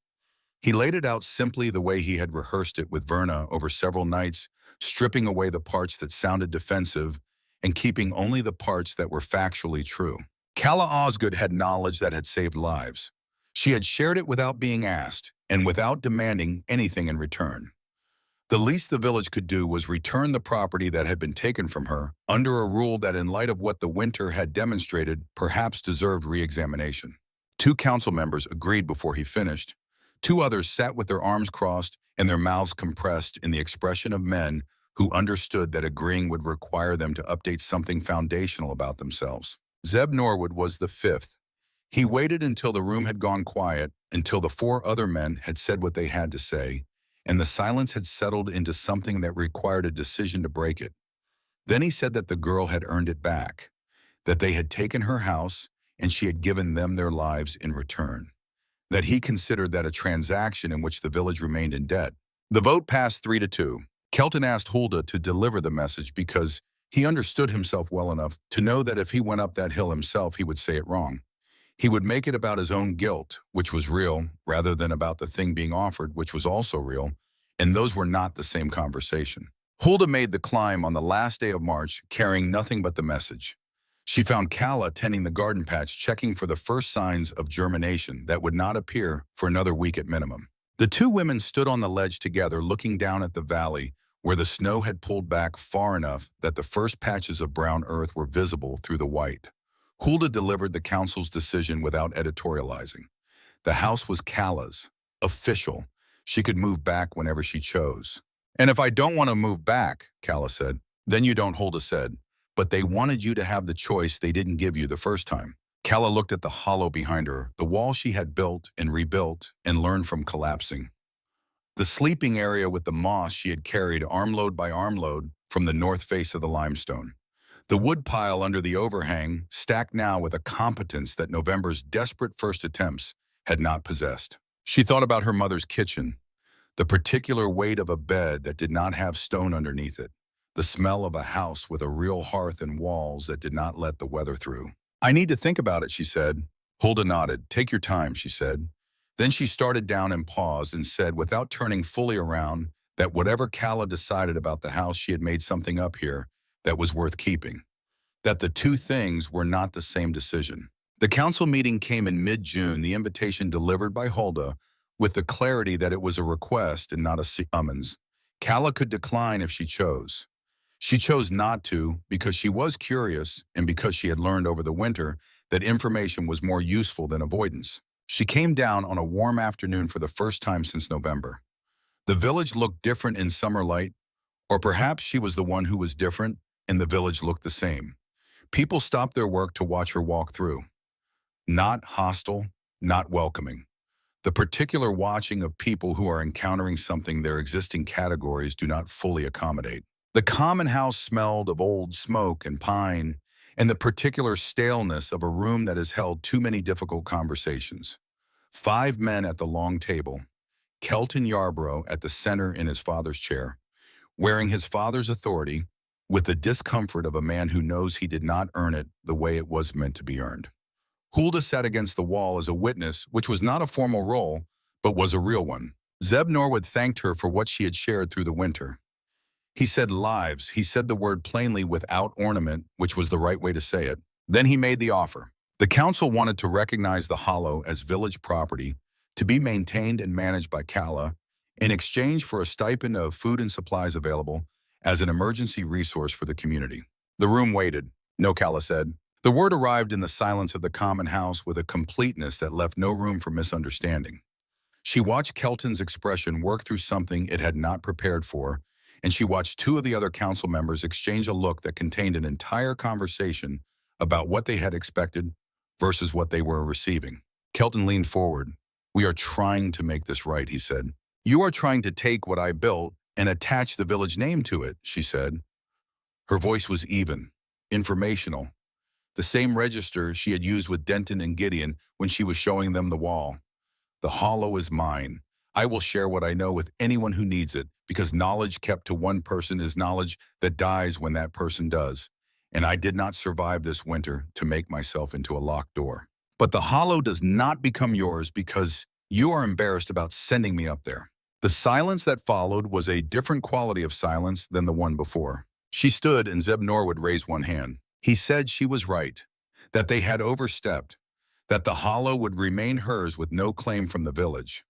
He laid it out simply the way he had rehearsed it with Verna over several nights, stripping away the parts that sounded defensive and keeping only the parts that were factually true. Calla Osgood had knowledge that had saved lives. She had shared it without being asked and without demanding anything in return. The least the village could do was return the property that had been taken from her under a rule that, in light of what the winter had demonstrated, perhaps deserved re-examination. 2 council members agreed before he finished. 2 others sat with their arms crossed and their mouths compressed in the expression of men who understood that agreeing would require them to update something foundational about themselves. Zeb Norwood was the 5th. He waited until the room had gone quiet, until the 4 other men had said what they had to say, and the silence had settled into something that required a decision to break it. Then he said that the girl had earned it back, that they had taken her house and she had given them their lives in return, that he considered that a transaction in which the village remained in debt. The vote passed 3-2. Kelton asked Hulda to deliver the message because he understood himself well enough to know that if he went up that hill himself, he would say it wrong. He would make it about his own guilt, which was real, rather than about the thing being offered, which was also real, and those were not the same conversation. Hulda made the climb on the last day of March, carrying nothing but the message. She found Calla tending the garden patch, checking for the first signs of germination that would not appear for another week at minimum. The 2 women stood on the ledge together, looking down at the valley where the snow had pulled back far enough that the first patches of brown earth were visible through the white. Hulda delivered the council's decision without editorializing. The house was Calla's, official. She could move back whenever she chose. "And if I don't want to move back," Calla said, "then you don't," Hulda said. "But they wanted you to have the choice they didn't give you the first time." Calla looked at the hollow behind her, the wall she had built and rebuilt and learned from collapsing. The sleeping area with the moss she had carried armload by armload from the north face of the limestone. The wood pile under the overhang, stacked now with a competence that November's desperate first attempts had not possessed. She thought about her mother's kitchen, the particular weight of a bed that did not have stone underneath it, the smell of a house with a real hearth and walls that did not let the weather through. "I need to think about it," she said. Hulda nodded. "Take your time," she said. Then she started down and paused and said, without turning fully around, that whatever Calla decided about the house, she had made something up here that was worth keeping. That the 2 things were not the same decision. The council meeting came in mid-June, the invitation delivered by Hulda, with the clarity that it was a request and not a summons. Calla could decline if she chose. She chose not to because she was curious and because she had learned over the winter that information was more useful than avoidance. She came down on a warm afternoon for the first time since November. The village looked different in summer light, or perhaps she was the one who was different and the village looked the same. People stopped their work to watch her walk through. Not hostile, not welcoming. The particular watching of people who are encountering something their existing categories do not fully accommodate. The common house smelled of old smoke and pine, and the particular staleness of a room that has held too many difficult conversations. 5 men at the long table, Kelton Yarbrough at the center in his father's chair, wearing his father's authority, with the discomfort of a man who knows he did not earn it the way it was meant to be earned. Hulda sat against the wall as a witness, which was not a formal role, but was a real one. Zeb Norwood thanked her for what she had shared through the winter. He said lives. He said the word plainly without ornament, which was the right way to say it. Then he made the offer. The council wanted to recognize the hollow as village property, to be maintained and managed by Calla, in exchange for a stipend of food and supplies available as an emergency resource for the community. The room waited. "No," Calla said. The word arrived in the silence of the common house with a completeness that left no room for misunderstanding. She watched Kelton's expression work through something it had not prepared for, and she watched two of the other council members exchange a look that contained an entire conversation about what they had expected versus what they were receiving. Kelton leaned forward. "We are trying to make this right," he said. "You are trying to take what I built and attach the village name to it," she said. Her voice was even, informational, the same register she had used with Denton and Gideon when she was showing them the wall. "The hollow is mine. I will share what I know with anyone who needs it, because knowledge kept to one person is knowledge that dies when that person does. And I did not survive this winter to make myself into a locked door. But the hollow does not become yours because you are embarrassed about sending me up there." The silence that followed was a different quality of silence than the one before. She stood and Zeb Norwood raised one hand. He said she was right, that they had overstepped, that the hollow would remain hers with no claim from the village.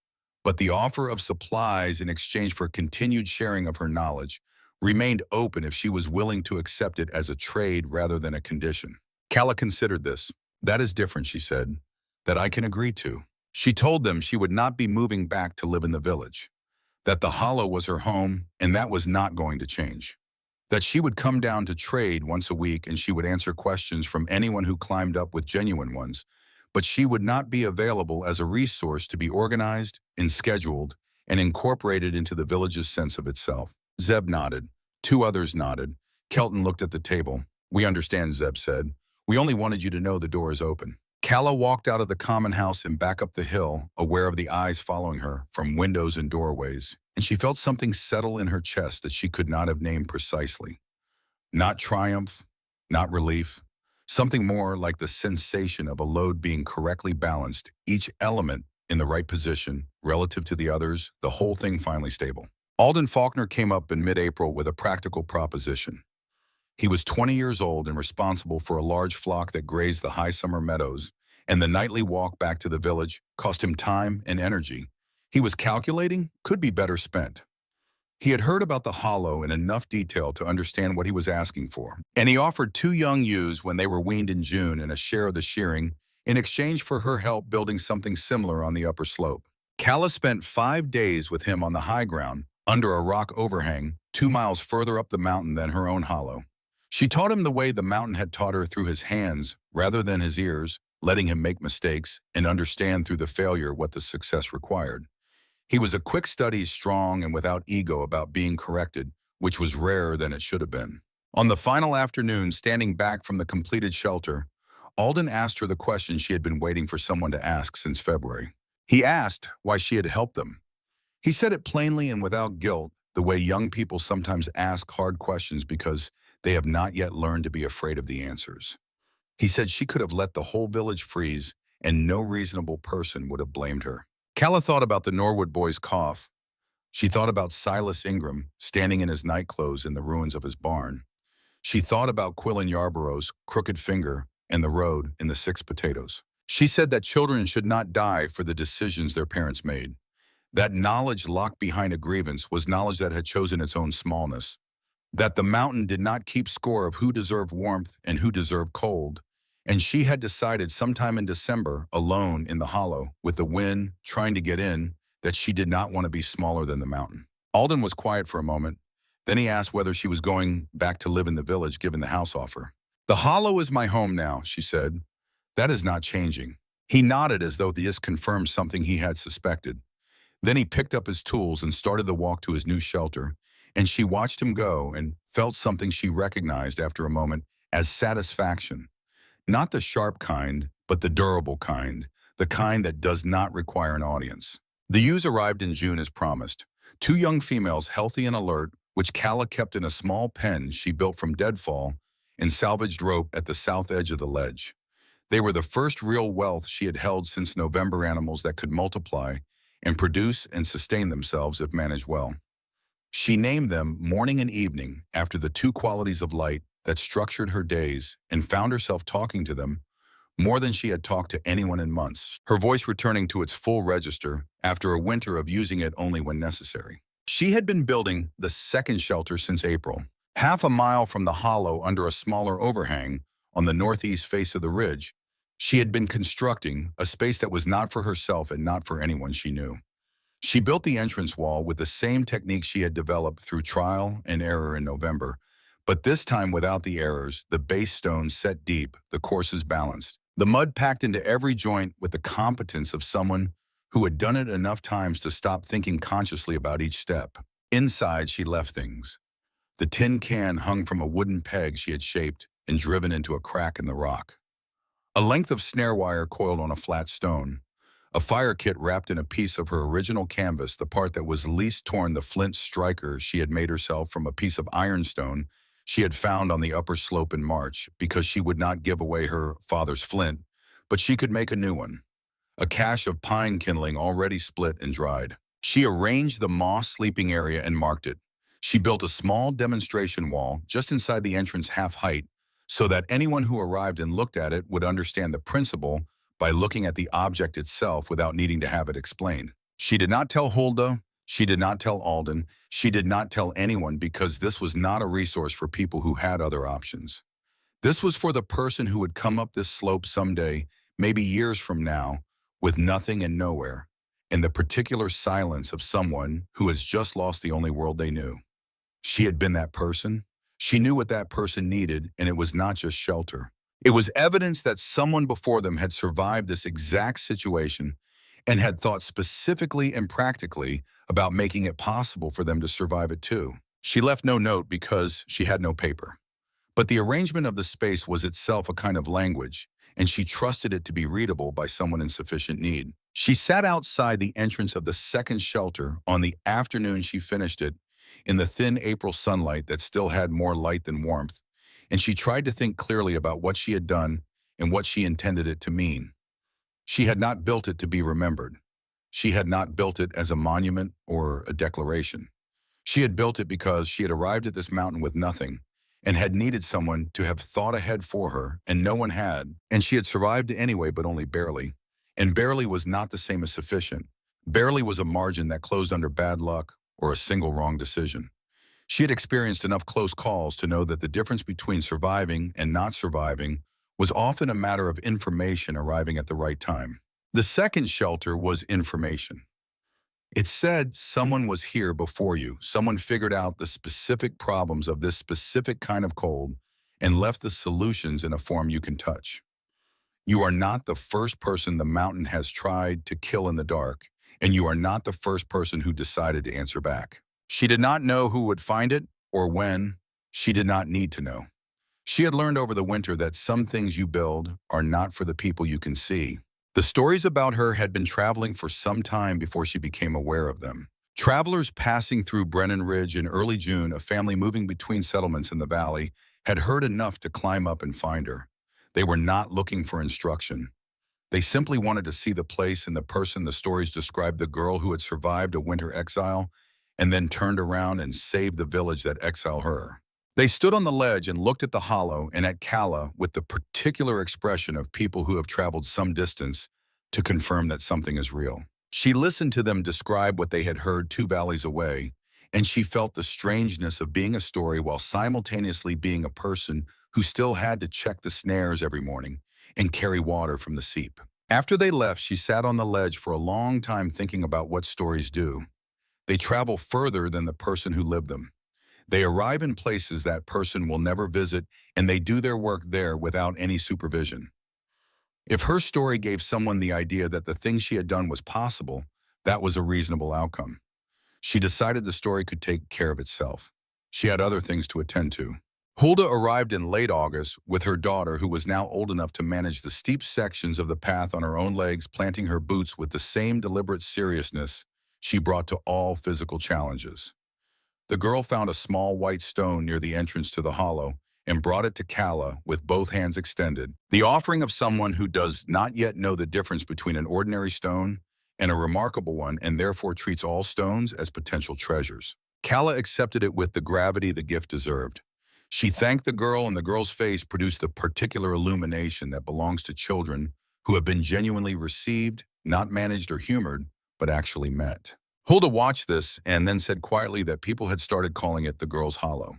But the offer of supplies in exchange for continued sharing of her knowledge remained open if she was willing to accept it as a trade rather than a condition. Calla considered this. "That is different," she said, "that I can agree to." She told them she would not be moving back to live in the village, that the hollow was her home and that was not going to change, that she would come down to trade once a week and she would answer questions from anyone who climbed up with genuine ones, but she would not be available as a resource to be organized and scheduled and incorporated into the village's sense of itself. Zeb nodded. Two others nodded. Kelton looked at the table. "We understand," Zeb said. "We only wanted you to know the door is open." Calla walked out of the common house and back up the hill, aware of the eyes following her from windows and doorways, and she felt something settle in her chest that she could not have named precisely. Not triumph, not relief, something more like the sensation of a load being correctly balanced, each element in the right position relative to the others, the whole thing finally stable. Alden Faulkner came up in mid-April with a practical proposition. He was 20 years old and responsible for a large flock that grazed the high summer meadows, and the nightly walk back to the village cost him time and energy. He was calculating, could be better spent. He had heard about the hollow in enough detail to understand what he was asking for, and he offered 2 young ewes when they were weaned in June and a share of the shearing in exchange for her help building something similar on the upper slope. Calla spent 5 days with him on the high ground, under a rock overhang, 2 miles further up the mountain than her own hollow. She taught him the way the mountain had taught her through his hands rather than his ears, letting him make mistakes and understand through the failure what the success required. He was a quick study, strong and without ego about being corrected, which was rarer than it should have been. On the final afternoon, standing back from the completed shelter, Alden asked her the question she had been waiting for someone to ask since February. He asked why she had helped them. He said it plainly and without guilt, the way young people sometimes ask hard questions because they have not yet learned to be afraid of the answers. He said she could have let the whole village freeze and no reasonable person would have blamed her. Calla thought about the Norwood boy's cough. She thought about Silas Ingram standing in his nightclothes in the ruins of his barn. She thought about Quillen Yarborough's crooked finger and the road in the 6 potatoes. She said that children should not die for the decisions their parents made. That knowledge locked behind a grievance was knowledge that had chosen its own smallness. That the mountain did not keep score of who deserved warmth and who deserved cold, and she had decided sometime in December, alone in the hollow, with the wind trying to get in, that she did not want to be smaller than the mountain. Alden was quiet for a moment. Then he asked whether she was going back to live in the village given the house offer. "The hollow is my home now," she said. "That is not changing." He nodded as though this confirmed something he had suspected. Then he picked up his tools and started the walk to his new shelter, and she watched him go and felt something she recognized after a moment as satisfaction. Not the sharp kind, but the durable kind, the kind that does not require an audience. The ewes arrived in June as promised. 2 young females, healthy and alert, which Calla kept in a small pen she built from deadfall and salvaged rope at the south edge of the ledge. They were the first real wealth she had held since November, animals that could multiply and produce and sustain themselves if managed well. She named them morning and evening after the 2 qualities of light that structured her days, and found herself talking to them more than she had talked to anyone in months, her voice returning to its full register after a winter of using it only when necessary. She had been building the 2nd shelter since April, half a mile from the hollow under a smaller overhang on the northeast face of the ridge, she had been constructing a space that was not for herself and not for anyone she knew. She built the entrance wall with the same technique she had developed through trial and error in November, but this time without the errors, the base stones set deep, the courses balanced, the mud packed into every joint with the competence of someone who had done it enough times to stop thinking consciously about each step. Inside, she left things. The tin can hung from a wooden peg she had shaped and driven into a crack in the rock. A length of snare wire coiled on a flat stone. A fire kit wrapped in a piece of her original canvas, the part that was least torn, the flint striker she had made herself from a piece of ironstone she had found on the upper slope in March, because she would not give away her father's flint, but she could make a new one. A cache of pine kindling already split and dried. She arranged the moss sleeping area and marked it. She built a small demonstration wall just inside the entrance half-height so that anyone who arrived and looked at it would understand the principle by looking at the object itself without needing to have it explained. She did not tell Hulda, she did not tell Alden, she did not tell anyone, because this was not a resource for people who had other options. This was for the person who would come up this slope someday, maybe years from now, with nothing and nowhere, in the particular silence of someone who has just lost the only world they knew. She had been that person. She knew what that person needed, and it was not just shelter. It was evidence that someone before them had survived this exact situation and had thought specifically and practically about making it possible for them to survive it too. She left no note because she had no paper. But the arrangement of the space was itself a kind of language, and she trusted it to be readable by someone in sufficient need. She sat outside the entrance of the second shelter on the afternoon she finished it, in the thin April sunlight that still had more light than warmth, and she tried to think clearly about what she had done and what she intended it to mean. She had not built it to be remembered. She had not built it as a monument or a declaration. She had built it because she had arrived at this mountain with nothing and had needed someone to have thought ahead for her, and no one had, and she had survived anyway, but only barely. And barely was not the same as sufficient. Barely was a margin that closed under bad luck or a single wrong decision. She had experienced enough close calls to know that the difference between surviving and not surviving was often a matter of information arriving at the right time. The second shelter was information. It said someone was here before you. Someone figured out the specific problems of this specific kind of cold and left the solutions in a form you can touch. You are not the first person the mountain has tried to kill in the dark, and you are not the first person who decided to answer back. She did not know who would find it or when. She did not need to know. She had learned over the winter that some things you build are not for the people you can see. The stories about her had been traveling for some time before she became aware of them. Travelers passing through Brennan Ridge in early June, a family moving between settlements in the valley, had heard enough to climb up and find her. They were not looking for instruction. They simply wanted to see the place and the person. The stories described the girl who had survived a winter exile and then turned around and saved the village that exiled her. They stood on the ledge and looked at the hollow and at Kala with the particular expression of people who have traveled some distance to confirm that something is real. She listened to them describe what they had heard 2 valleys away, and she felt the strangeness of being a story while simultaneously being a person who still had to check the snares every morning and carry water from the seep. After they left, she sat on the ledge for a long time thinking about what stories do. They travel further than the person who lived them. They arrive in places that person will never visit, and they do their work there without any supervision. If her story gave someone the idea that the thing she had done was possible, that was a reasonable outcome. She decided the story could take care of itself. She had other things to attend to. Hulda arrived in late August with her daughter, who was now old enough to manage the steep sections of the path on her own legs, planting her boots with the same deliberate seriousness she brought to all physical challenges. The girl found a small white stone near the entrance to the hollow and brought it to Kala with both hands extended, the offering of someone who does not yet know the difference between an ordinary stone and a remarkable one, and therefore treats all stones as potential treasures. Kala accepted it with the gravity the gift deserved. She thanked the girl, and the girl's face produced the particular illumination that belongs to children who have been genuinely received, not managed or humored, but actually met. Hulda watched this and then said quietly that people had started calling it the girl's hollow,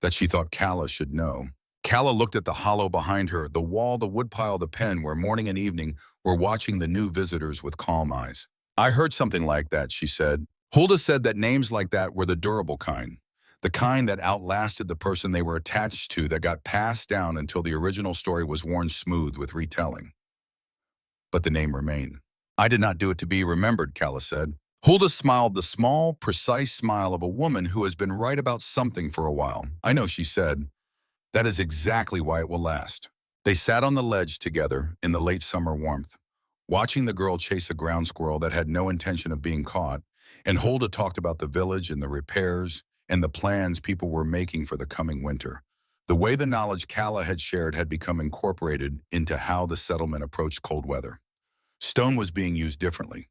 that she thought Kala should know. Calla looked at the hollow behind her, the wall, the woodpile, the pen, where morning and evening were watching the new visitors with calm eyes. I heard something like that, she said. Hulda said that names like that were the durable kind. The kind that outlasted the person they were attached to, that got passed down until the original story was worn smooth with retelling. But the name remained. I did not do it to be remembered, Calla said. Hulda smiled, the small, precise smile of a woman who has been right about something for a while. I know, she said. That is exactly why it will last. They sat on the ledge together in the late summer warmth, watching the girl chase a ground squirrel that had no intention of being caught, and Hulda talked about the village and the repairs and the plans people were making for the coming winter. The way the knowledge Calla had shared had become incorporated into how the settlement approached cold weather. Stone was being used differently.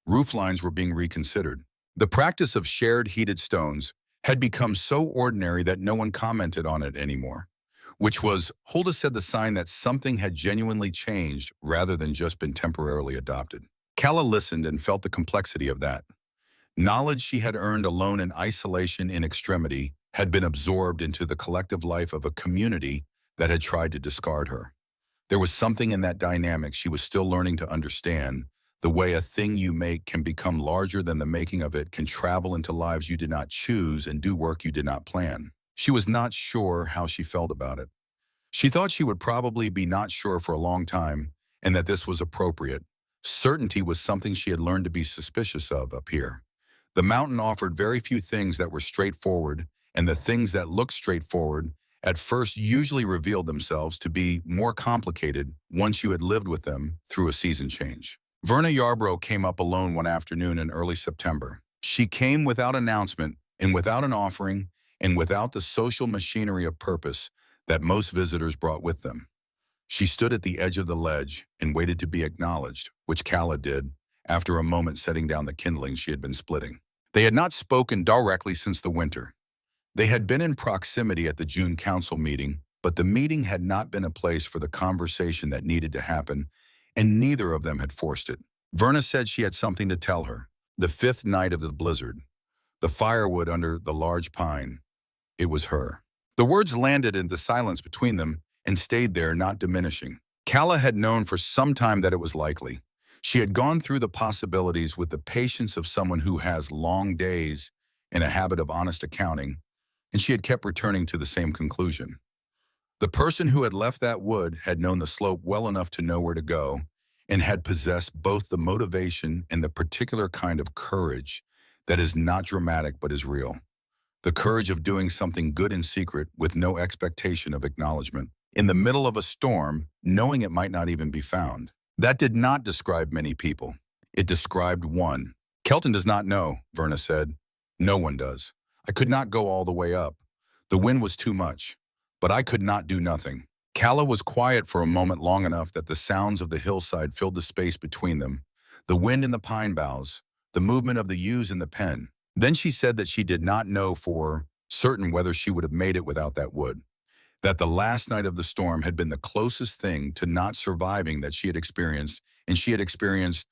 Roof lines were being reconsidered. The practice of shared heated stones had become so ordinary that no one commented on it anymore, which was, Hulda said, the sign that something had genuinely changed rather than just been temporarily adopted. Calla listened and felt the complexity of that. Knowledge she had earned alone in isolation in extremity had been absorbed into the collective life of a community that had tried to discard her. There was something in that dynamic she was still learning to understand. The way a thing you make can become larger than the making of it, can travel into lives you did not choose and do work you did not plan. She was not sure how she felt about it. She thought she would probably be not sure for a long time, and that this was appropriate. Certainty was something she had learned to be suspicious of up here. The mountain offered very few things that were straightforward, and the things that looked straightforward at first usually revealed themselves to be more complicated once you had lived with them through a season change. Verna Yarbrough came up alone one afternoon in early September. She came without announcement and without an offering and without the social machinery of purpose that most visitors brought with them. She stood at the edge of the ledge and waited to be acknowledged, which Calla did, after a moment setting down the kindling she had been splitting. They had not spoken directly since the winter. They had been in proximity at the June council meeting, but the meeting had not been a place for the conversation that needed to happen, and neither of them had forced it. Verna said she had something to tell her. The fifth night of the blizzard. The firewood under the large pine. It was her. The words landed into silence between them and stayed there, not diminishing. Calla had known for some time that it was likely. She had gone through the possibilities with the patience of someone who has long days and a habit of honest accounting, and she had kept returning to the same conclusion. The person who had left that wood had known the slope well enough to know where to go, and had possessed both the motivation and the particular kind of courage that is not dramatic but is real. The courage of doing something good in secret with no expectation of acknowledgement, in the middle of a storm, knowing it might not even be found. That did not describe many people. It described one. Kelton does not know, Verna said. No one does. I could not go all the way up. The wind was too much. But I could not do nothing. Calla was quiet for a moment, long enough that the sounds of the hillside filled the space between them, the wind in the pine boughs, the movement of the yews in the pen. Then she said that she did not know for certain whether she would have made it without that wood, that the last night of the storm had been the closest thing to not surviving that she had experienced, and she had experienced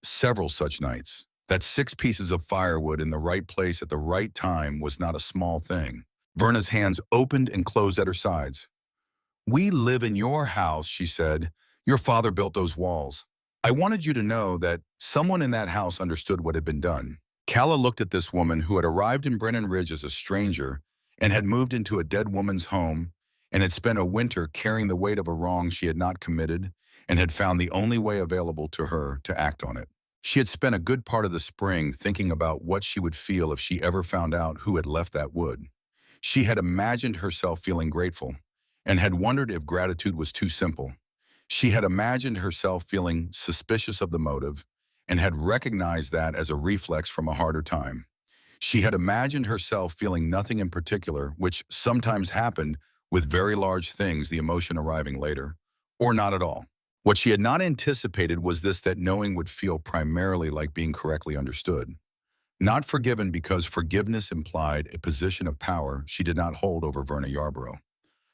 several such nights. That 6 pieces of firewood in the right place at the right time was not a small thing. Verna's hands opened and closed at her sides. We live in your house, she said. Your father built those walls. I wanted you to know that someone in that house understood what had been done. Calla looked at this woman who had arrived in Brennan Ridge as a stranger and had moved into a dead woman's home and had spent a winter carrying the weight of a wrong she had not committed and had found the only way available to her to act on it. She had spent a good part of the spring thinking about what she would feel if she ever found out who had left that wood. She had imagined herself feeling grateful and had wondered if gratitude was too simple. She had imagined herself feeling suspicious of the motive and had recognized that as a reflex from a harder time. She had imagined herself feeling nothing in particular, which sometimes happened with very large things, the emotion arriving later, or not at all. What she had not anticipated was this, that knowing would feel primarily like being correctly understood. Not forgiven because forgiveness implied a position of power she did not hold over Verna Yarbrough.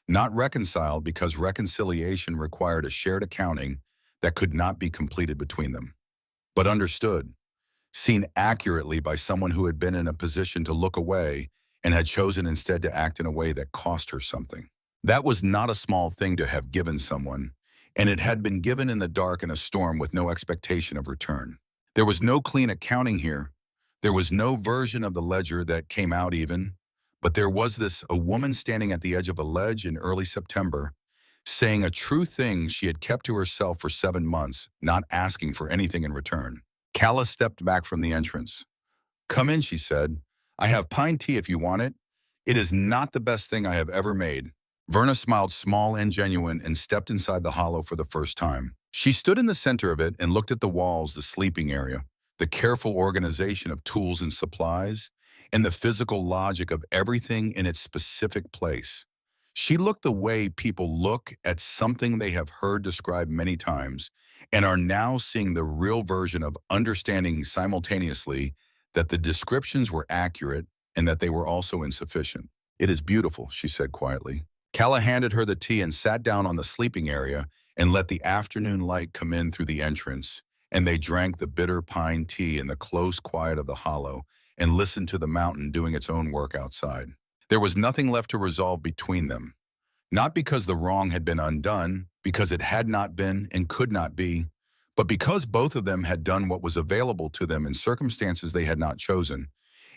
Not reconciled because reconciliation required a shared accounting that could not be completed between them. But understood, seen accurately by someone who had been in a position to look away and had chosen instead to act in a way that cost her something. That was not a small thing to have given someone, and it had been given in the dark in a storm with no expectation of return. There was no clean accounting here. There was no version of the ledger that came out even, but there was a woman standing at the edge of a ledge in early September, saying a true thing she had kept to herself for 7 months, not asking for anything in return. Calla stepped back from the entrance. "Come in," she said. "I have pine tea if you want it. It is not the best thing I have ever made." Verna smiled small and genuine and stepped inside the hollow for the first time. She stood in the center of it and looked at the walls, the sleeping area, the careful organization of tools and supplies, and the physical logic of everything in its specific place. She looked the way people look at something they have heard described many times and are now seeing the real version of understanding simultaneously that the descriptions were accurate and that they were also insufficient. "It is beautiful," she said quietly. Calla handed her the tea and sat down on the sleeping area and let the afternoon light come in through the entrance, and they drank the bitter pine tea in the close quiet of the hollow and listened to the mountain doing its own work outside. There was nothing left to resolve between them, not because the wrong had been undone, because it had not been and could not be, but because both of them had done what was available to them in circumstances they had not chosen,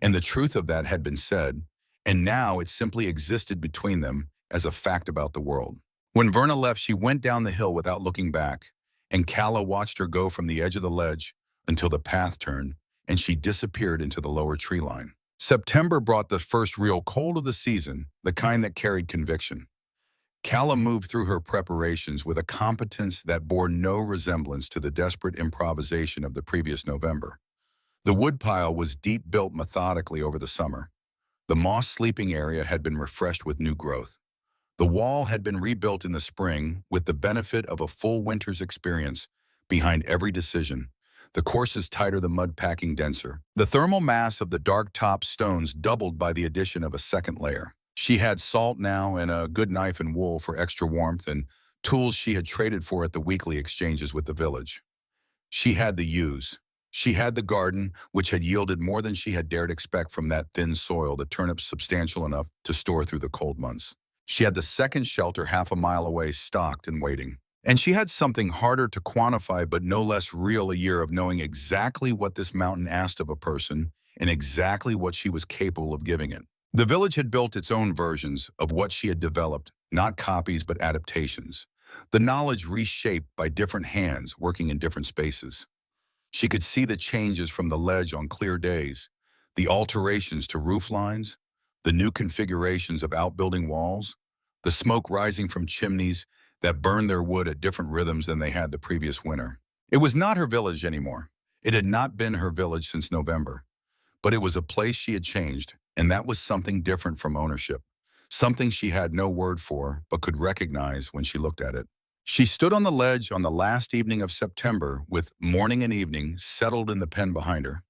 and the truth of that had been said, and now it simply existed between them as a fact about the world. When Verna left, she went down the hill without looking back, and Calla watched her go from the edge of the ledge until the path turned, and she disappeared into the lower tree line. September brought the first real cold of the season, the kind that carried conviction. Calla moved through her preparations with a competence that bore no resemblance to the desperate improvisation of the previous November. The woodpile was deep built methodically over the summer. The moss sleeping area had been refreshed with new growth. The wall had been rebuilt in the spring with the benefit of a full winter's experience behind every decision. The courses tighter, the mud packing denser. The thermal mass of the dark top stones doubled by the addition of a second layer. She had salt now and a good knife and wool for extra warmth and tools she had traded for at the weekly exchanges with the village. She had the ewes. She had the garden, which had yielded more than she had dared expect from that thin soil, the turnips substantial enough to store through the cold months. She had the second shelter half a mile away, stocked and waiting. And she had something harder to quantify but no less real, a year of knowing exactly what this mountain asked of a person and exactly what she was capable of giving it. The village had built its own versions of what she had developed, not copies but adaptations. The knowledge reshaped by different hands working in different spaces. She could see the changes from the ledge on clear days, the alterations to roof lines, the new configurations of outbuilding walls, the smoke rising from chimneys that burned their wood at different rhythms than they had the previous winter. It was not her village anymore. It had not been her village since November, but it was a place she had changed, and that was something different from ownership, something she had no word for but could recognize when she looked at it. She stood on the ledge on the last evening of September with morning and evening settled in the pen behind her,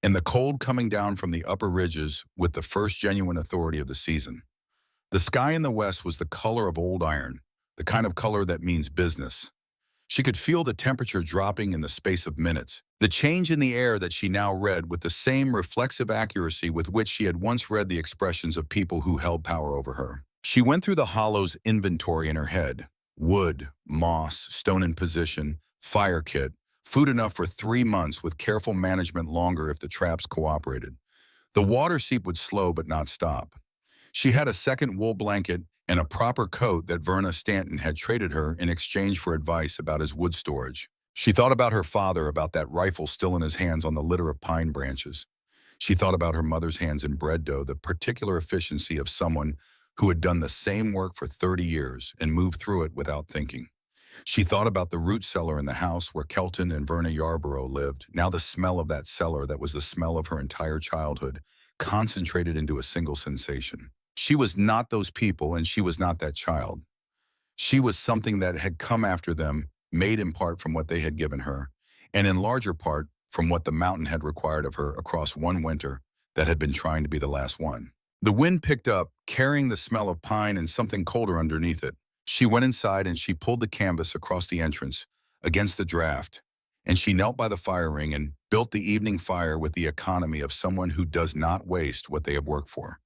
and the cold coming down from the upper ridges with the first genuine authority of the season. The sky in the west was the color of old iron, the kind of color that means business. She could feel the temperature dropping in the space of minutes, the change in the air that she now read with the same reflexive accuracy with which she had once read the expressions of people who held power over her. She went through the hollow's inventory in her head: wood, moss, stone in position, fire kit, food enough for 3 months with careful management longer if the traps cooperated. The water seep would slow but not stop. She had a second wool blanket and a proper coat that Verna Stanton had traded her in exchange for advice about his wood storage. She thought about her father, about that rifle still in his hands on the litter of pine branches. She thought about her mother's hands in bread dough, the particular efficiency of someone who had done the same work for 30 years and moved through it without thinking. She thought about the root cellar in the house where Kelton and Verna Yarborough lived, now the smell of that cellar that was the smell of her entire childhood, concentrated into a single sensation. She was not those people, and she was not that child. She was something that had come after them, made in part from what they had given her, and in larger part from what the mountain had required of her across one winter that had been trying to be the last one. The wind picked up, carrying the smell of pine and something colder underneath it. She went inside and she pulled the canvas across the entrance against the draft, and she knelt by the fire ring and built the evening fire with the economy of someone who does not waste what they have worked for.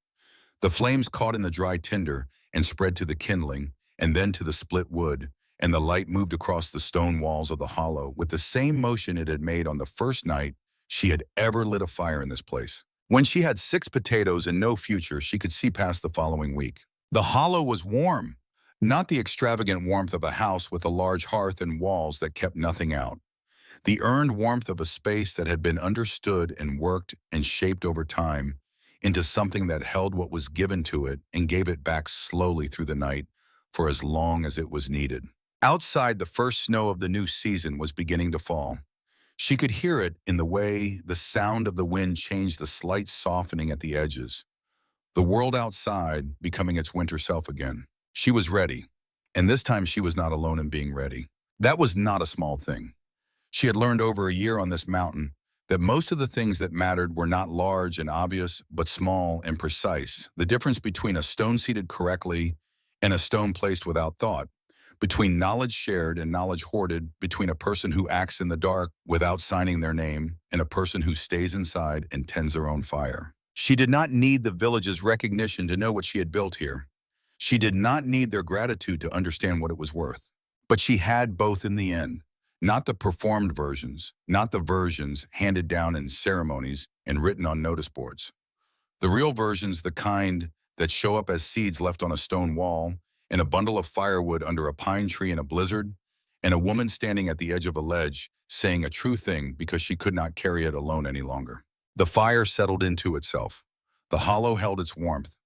The flames caught in the dry tinder, and spread to the kindling, and then to the split wood, and the light moved across the stone walls of the hollow with the same motion it had made on the first night she had ever lit a fire in this place. When she had 6 potatoes and no future, she could see past the following week. The hollow was warm, not the extravagant warmth of a house with a large hearth and walls that kept nothing out. The earned warmth of a space that had been understood and worked and shaped over time into something that held what was given to it and gave it back slowly through the night for as long as it was needed. Outside, the first snow of the new season was beginning to fall. She could hear it in the way the sound of the wind changed the slight softening at the edges. The world outside becoming its winter self again. She was ready, and this time she was not alone in being ready. That was not a small thing. She had learned over a year on this mountain that most of the things that mattered were not large and obvious, but small and precise. The difference between a stone seated correctly and a stone placed without thought, between knowledge shared and knowledge hoarded, between a person who acts in the dark without signing their name and a person who stays inside and tends their own fire. She did not need the village's recognition to know what she had built here. She did not need their gratitude to understand what it was worth. But she had both in the end. Not the performed versions, not the versions handed down in ceremonies and written on notice boards. The real versions, the kind that show up as seeds left on a stone wall, in a bundle of firewood under a pine tree in a blizzard, and a woman standing at the edge of a ledge saying a true thing because she could not carry it alone any longer. The fire settled into itself. The hollow held its warmth.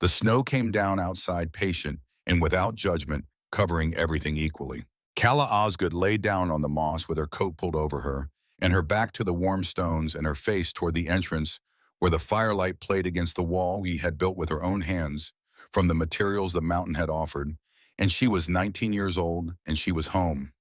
The snow came down outside patient and without judgment, covering everything equally. Calla Osgood lay down on the moss with her coat pulled over her, and her back to the warm stones and her face toward the entrance where the firelight played against the wall we had built with her own hands from the materials the mountain had offered, and she was 19 years old, and she was home.